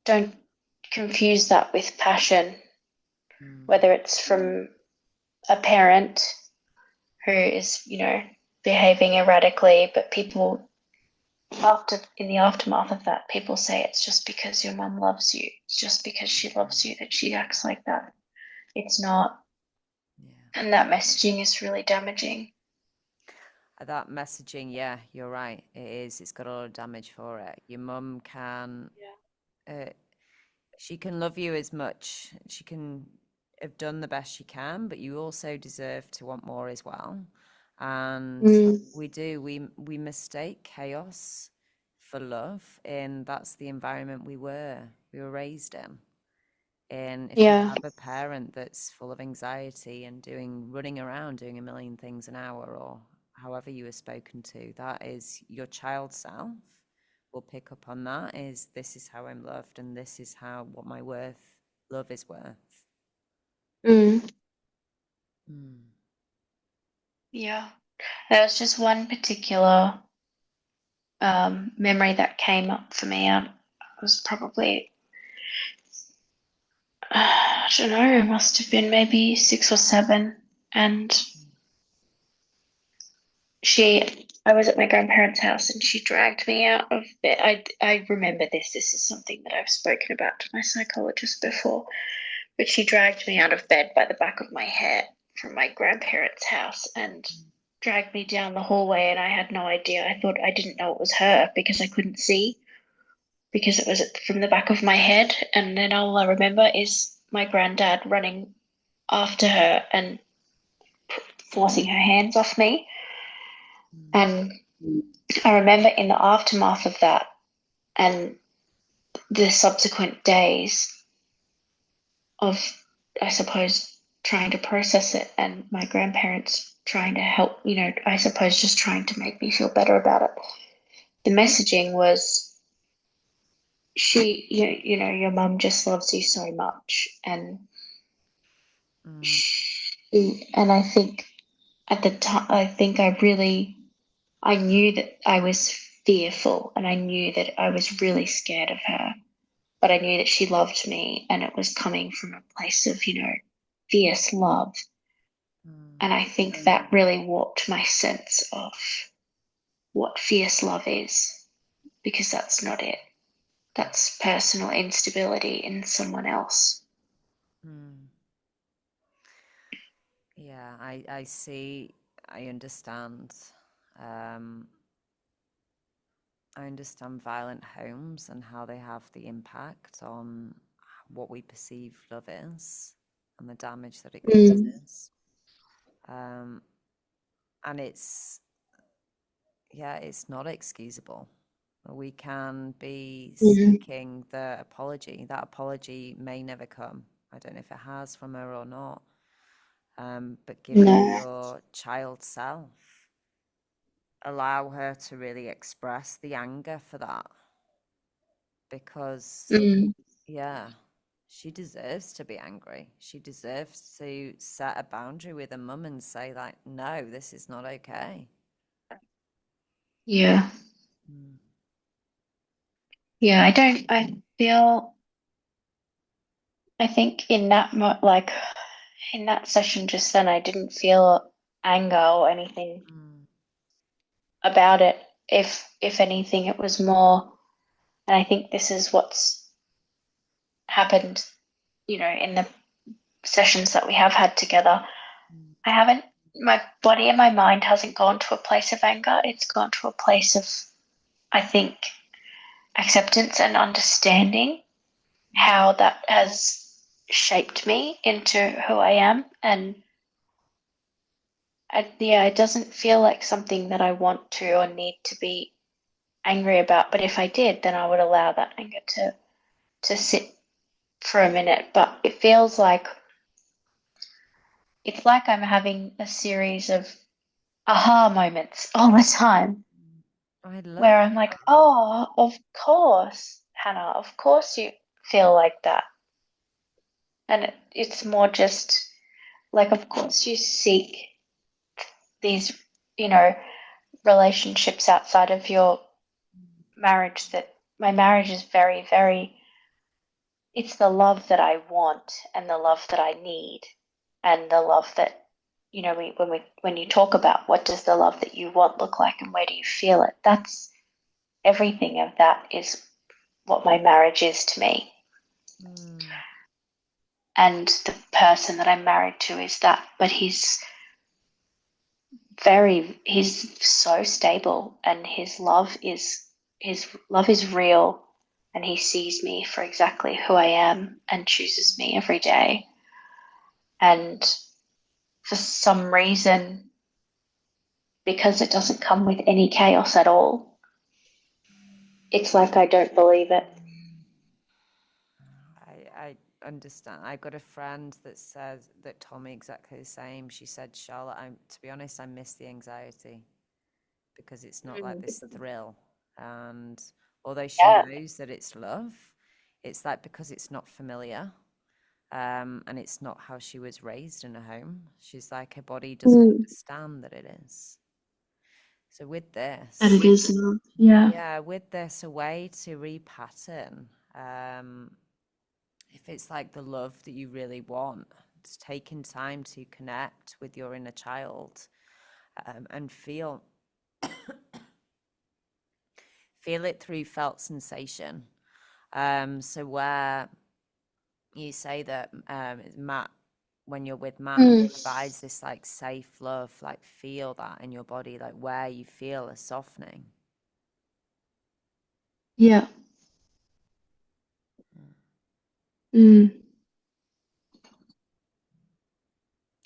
don't confuse that with passion, Mm. whether it's from a parent who is behaving erratically, but people after in the aftermath of that, people say it's just because your mum loves you, it's just because she loves you that she acts like that. It's not. Yeah. And that messaging is really damaging. That messaging, yeah, you're right. It is. It's got a lot of damage for it. Your mum can, uh, she can love you as much. She can have done the best she can, but you also deserve to want more as well. And Mm. we do. We mistake chaos for love, and that's the environment we were raised in. And if you Yeah. have a parent that's full of anxiety and running around doing a million things an hour or however you were spoken to, that is your child self will pick up on that is this is how I'm loved and this is how what my love is worth. Mm. Mm. Yeah. There was just one particular memory that came up for me. I was probably, I don't know, it must have been maybe 6 or 7. And I was at my grandparents' house and she dragged me out of bed. I remember this. This is something that I've spoken about to my psychologist before. But she dragged me out of bed by the back of my hair. from my grandparents' house and dragged me down the hallway, and I had no idea. I didn't know it was her because I couldn't see because it was from the back of my head. And then all I remember is my granddad running after her and forcing her hands off me. And I remember in the aftermath of that and the subsequent days of, I suppose, trying to process it and my grandparents trying to help, I suppose just trying to make me feel better about it. The messaging was your mum just loves you so much. Mm. And I think at the time, I knew that I was fearful and I knew that I was really scared of her, but I knew that she loved me and it was coming from a place of, fierce love. Mm. And I think that really warped my sense of what fierce love is, because that's not it. That's personal instability in someone else. Mm. Yeah, I see, I understand. Um, I understand violent homes and how they have the impact on what we perceive love is and the damage that it Mm, causes. Um, and yeah, it's not excusable. We can be mm, seeking the apology. That apology may never come. I don't know if it has from her or not. But give it no. your child self. Allow her to really express the anger for that because, Mm, yeah, she deserves to be angry. She deserves to set a boundary with her mum and say, like, no, this is not okay. yeah. Mm. Yeah, I think in in that session just then, I didn't feel anger or anything Mm. about it. If anything, it was more, and I think this is what's happened, in the sessions that we have had together. Mm. I haven't, my body and my mind hasn't gone to a place of anger. It's gone to a place of, I think, acceptance and understanding how that has shaped me into who I am. And yeah, it doesn't feel like something that I want to or need to be angry about. But if I did, then I would allow that anger to sit for a minute. But it feels like it's like I'm having a series of aha moments all the time I love where I'm like, oh, of course, Hannah, of course you feel like that. And it's more just like, of course you seek these, you know, relationships outside of your marriage. That my marriage is very, very, it's the love that I want and the love that I need and the love that, when you talk about what does the love that you want look like and where do you feel it, that's everything of that is what my marriage is to me. Mm. And the person that I'm married to is that, but he's so stable and his love is real and he sees me for exactly who I am and chooses me every day. And for some reason, because it doesn't come with any chaos at all, it's like I don't believe it. I understand. I got a friend that says that told me exactly the same. She said, Charlotte, to be honest, I miss the anxiety because it's not like this thrill. And although she Yeah. knows that it's love, it's like because it's not familiar, and it's not how she was raised in a home. She's like her body doesn't Mm. understand that it is. So That it is love. Yeah. with this, a way to repattern. Um, if it's like the love that you really want, it's taking time to connect with your inner child, and feel it through felt sensation. So where you say that Matt when you're with Matt, and Mm. he provides this like safe love, like feel that in your body, like where you feel a softening. Yeah. Mm.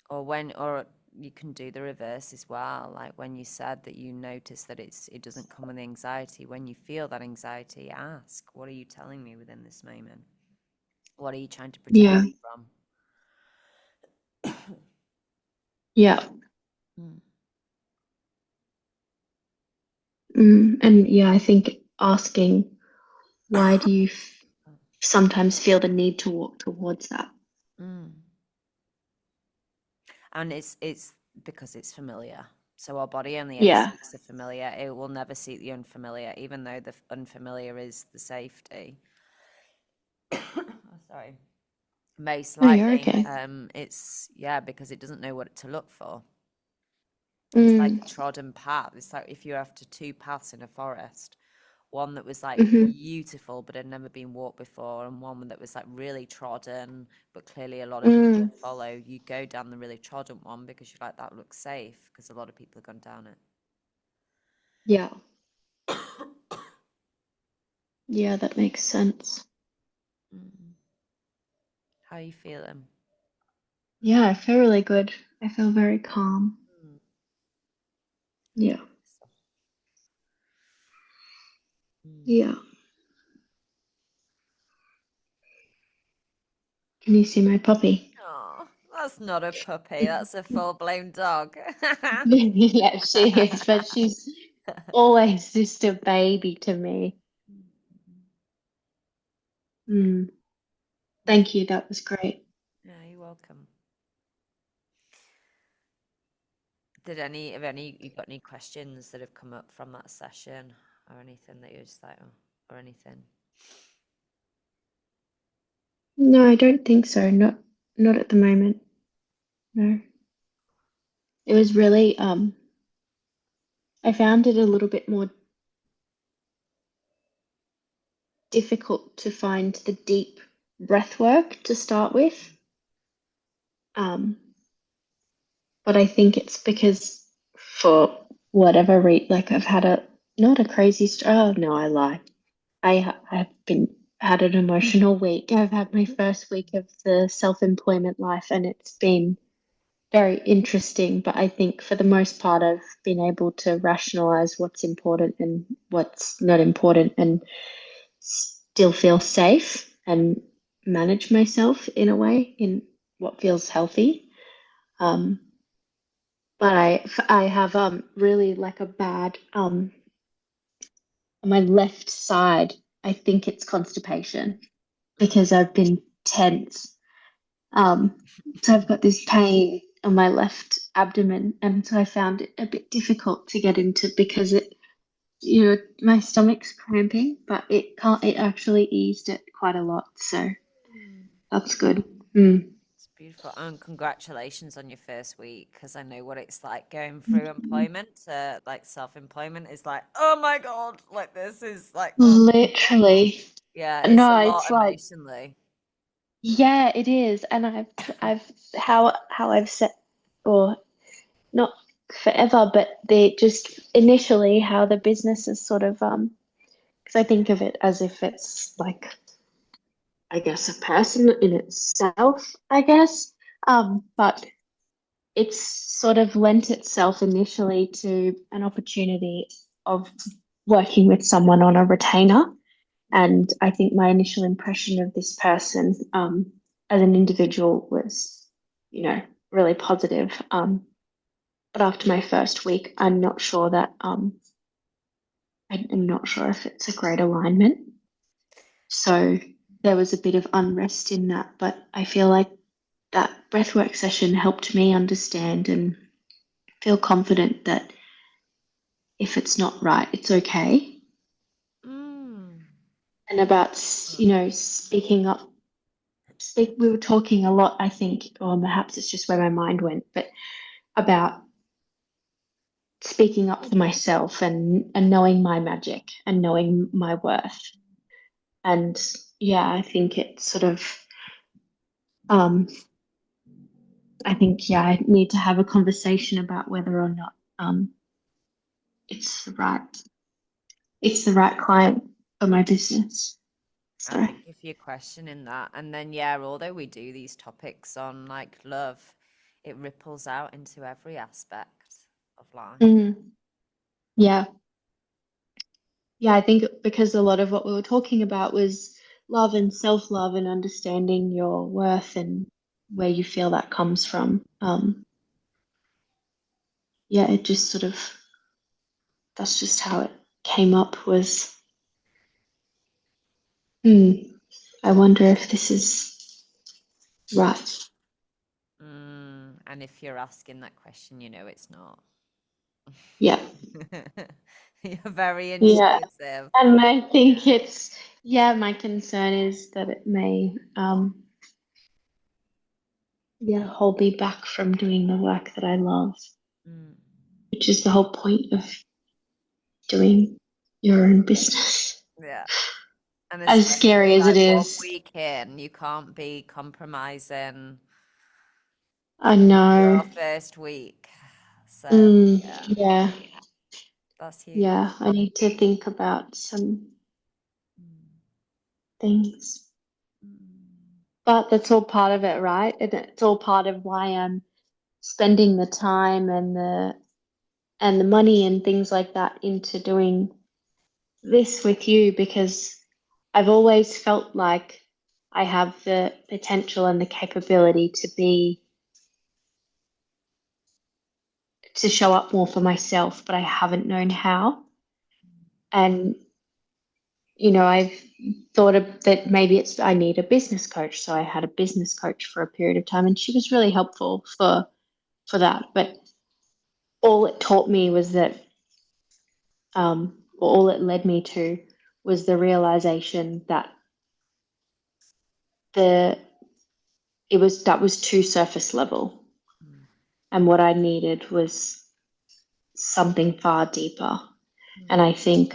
Or you can do the reverse as well, like when you said that you notice that it doesn't come with anxiety. When you feel that anxiety, ask, what are you telling me within this moment? What are you trying to protect Yeah. me from? Yeah. Mm. And yeah, I think asking, why do you sometimes feel the need to walk towards that? Mm. And it's because it's familiar. So our body only ever Yeah. seeks the familiar. It will never seek the unfamiliar, even though the unfamiliar is the safety. Oh, sorry. Most No, you're likely, okay. it's yeah, because it doesn't know what to look for. It's like Mm. a trodden path. It's like if you're after two paths in a forest, one that was like Hmm. beautiful but had never been walked before, and one that was like really trodden, but clearly a lot of people Mm. had followed. You go down the really trodden one because you're like, that looks safe, because a lot of people have gone down it. Yeah. Yeah, that makes sense. Mm. How are you feeling? Yeah, I feel really good. I feel very calm. Mm. Yeah. Mm. Yeah. Can you see my puppy? Oh, that's not a puppy. That's a full-blown dog. Yeah, she is, but she's always just a baby to me. Mm. Thank you. That was great. Yeah, you're welcome. Have any you got any questions that have come up from that session, or anything that you're just like, oh, or anything? No, I don't think so. Not at the moment. No. It was really I found it a little bit more difficult to find the deep breath work to start with. Um, but I think it's because for whatever reason, like I've had a not a crazy oh no, I lie. I've been had an emotional week. I've had my first week of the self-employment life, and it's been very interesting. But I think for the most part, I've been able to rationalize what's important and what's not important, and still feel safe and manage myself in a way in what feels healthy. Um, but I have really like a bad on my left side. I think it's constipation because I've been tense. Um, so I've got this pain on my left abdomen, and so I found it a bit difficult to get into because my stomach's cramping, but it actually eased it quite a lot. So Mm. that's good. Mm. It's beautiful. And congratulations on your first week, because I know what it's like going through Thank you. employment to like self-employment is like, oh my God, like this is like, oh Literally. yeah, it's a No, lot it's like, emotionally. yeah, it is. And I've how I've set, or not forever, but they just initially how the business is sort of because I think of it as if it's like, I guess, a person in itself, I guess. But it's sort of lent itself initially to an opportunity of working with someone on a retainer. And I think my initial impression of this person as an individual was, really positive. But after my first week, I'm not sure if it's a great alignment. So there was a bit of unrest in that, but I feel like that breathwork session helped me understand and feel confident that if it's not right, it's okay. Mm. And about, Mm. speaking up. We were talking a lot, I think, or perhaps it's just where my mind went, but about speaking up for myself and knowing my magic and knowing my worth. And yeah, I think it's sort of um, I think, yeah, I need to have a conversation about whether or not it's the right client for my business. I So, think if you're questioning that, and then yeah, although we do these topics on like love, it ripples out into every aspect of life. mm, yeah, yeah, I think because a lot of what we were talking about was love and self-love and understanding your worth and where you feel that comes from. Yeah, it just sort of that's just how it came up was, hmm, I wonder if this is right. And if you're asking that question, you know it's not. Yeah. You're very Yeah. intuitive. And I think Yeah. it's, yeah, my concern is that it may, yeah, hold me back from doing the work that I love, Mm. which is the whole point of doing your own business. Yeah. And As especially scary as it like one is, week in, you can't be compromising I your know. first week. So Mm, yeah, yeah, that's huge. yeah, I need to think about some Mm. things. Mm. But that's all part of it, right? And it's all part of why I'm spending the time and the money and things like that into doing this with you because I've always felt like I have the potential and the capability to show up more for myself, but I haven't known how. And I've thought of that maybe it's I need a business coach. So I had a business coach for a period of time and she was really helpful for that. But all it taught me was that or all it led me to was the realization that the it was that was too surface level, Mm. and what I needed was something far deeper. And Mm. I think,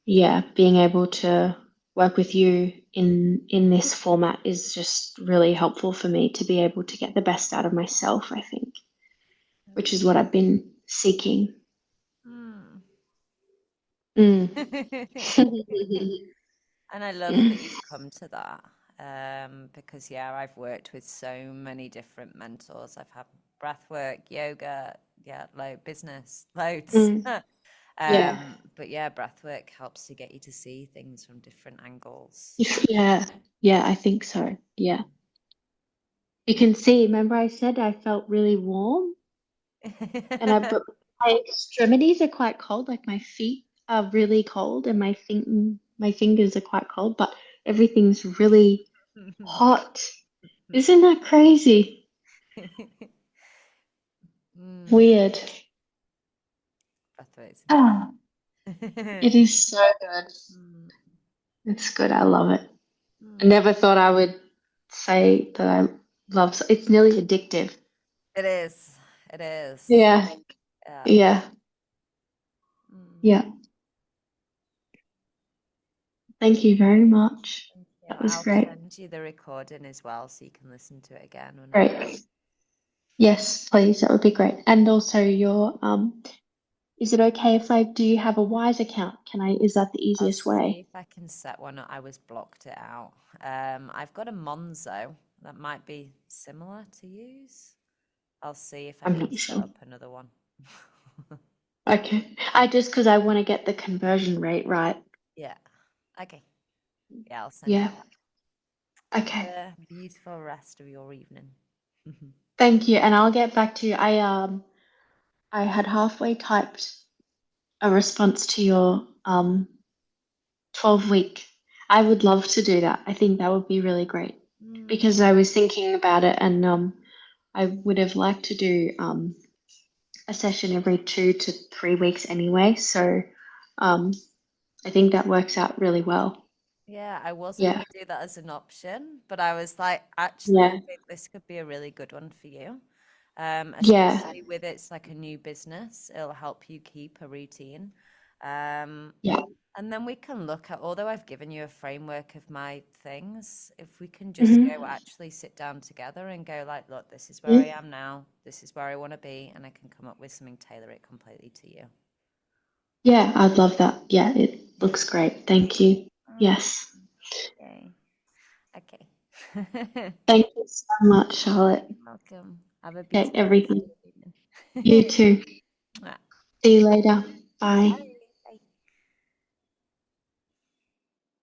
yeah, being able to work with you in this format is just really helpful for me to be able to get the best out of myself. I think, which is what I've been seeking. Mm. Mm. And I love that you've come to that. Because yeah, I've worked with so many different mentors. I've had breath work, yoga, yeah, business, loads. Mm. Yeah. But yeah, breath work helps to get you to see things from different angles. Yeah. Yeah, I think so. Yeah. You can see, remember I said I felt really warm and but my extremities are quite cold, like my feet are really cold and my fingers are quite cold, but everything's really hot. Isn't that crazy? Mm, Weird. breath work's Ah, amazing. it is so good. Mm, It's good. I love it. I mm. never thought I would say that I love it's nearly addictive. It is. It is. Yeah. Yeah. Yeah. Mm. Yeah. Thank you very much. Thank you. That was I'll great. send you the recording as well so you can listen to it again whenever. Great. Yes, please. That would be great. And also your is it okay if I do have a Wise account? Is that the I'll easiest see way? if I can set one up. I was blocked it out. I've got a Monzo that might be similar to use. I'll see if I I'm can not set sure. up another one. Okay. I just because I want to get the conversion rate right. Yeah. Okay. Yeah, I'll send you Yeah. that. Okay. Have a beautiful rest of your evening. Thank you. And I'll get back to you. I had halfway typed a response to your 12-week. I would love to do that. I think that would be really great Mm. because I was thinking about it and I would have liked to do a session every 2 to 3 weeks anyway. So um, I think that works out really well. Yeah, I wasn't Yeah. going to do that as an option, but I was like, actually, I Yeah. think this could be a really good one for you. Yeah. Especially with it's like a new business, it'll help you keep a routine. Um, Yeah. And then we can look at, although I've given you a framework of my things, if we can just Hmm. go actually sit down together and go like, look, this is where I Hmm. am now. This is where I want to be. And I can come up with something, tailor it completely to you. Yeah, I'd love that. Yeah, it looks great. Thank you. Oh, Yes. okay. Okay. Thank you so much, Charlotte. You're welcome. Have a Okay, beautiful rest everything. of your You evening. too. Mwah. See you later. Bye. Bye.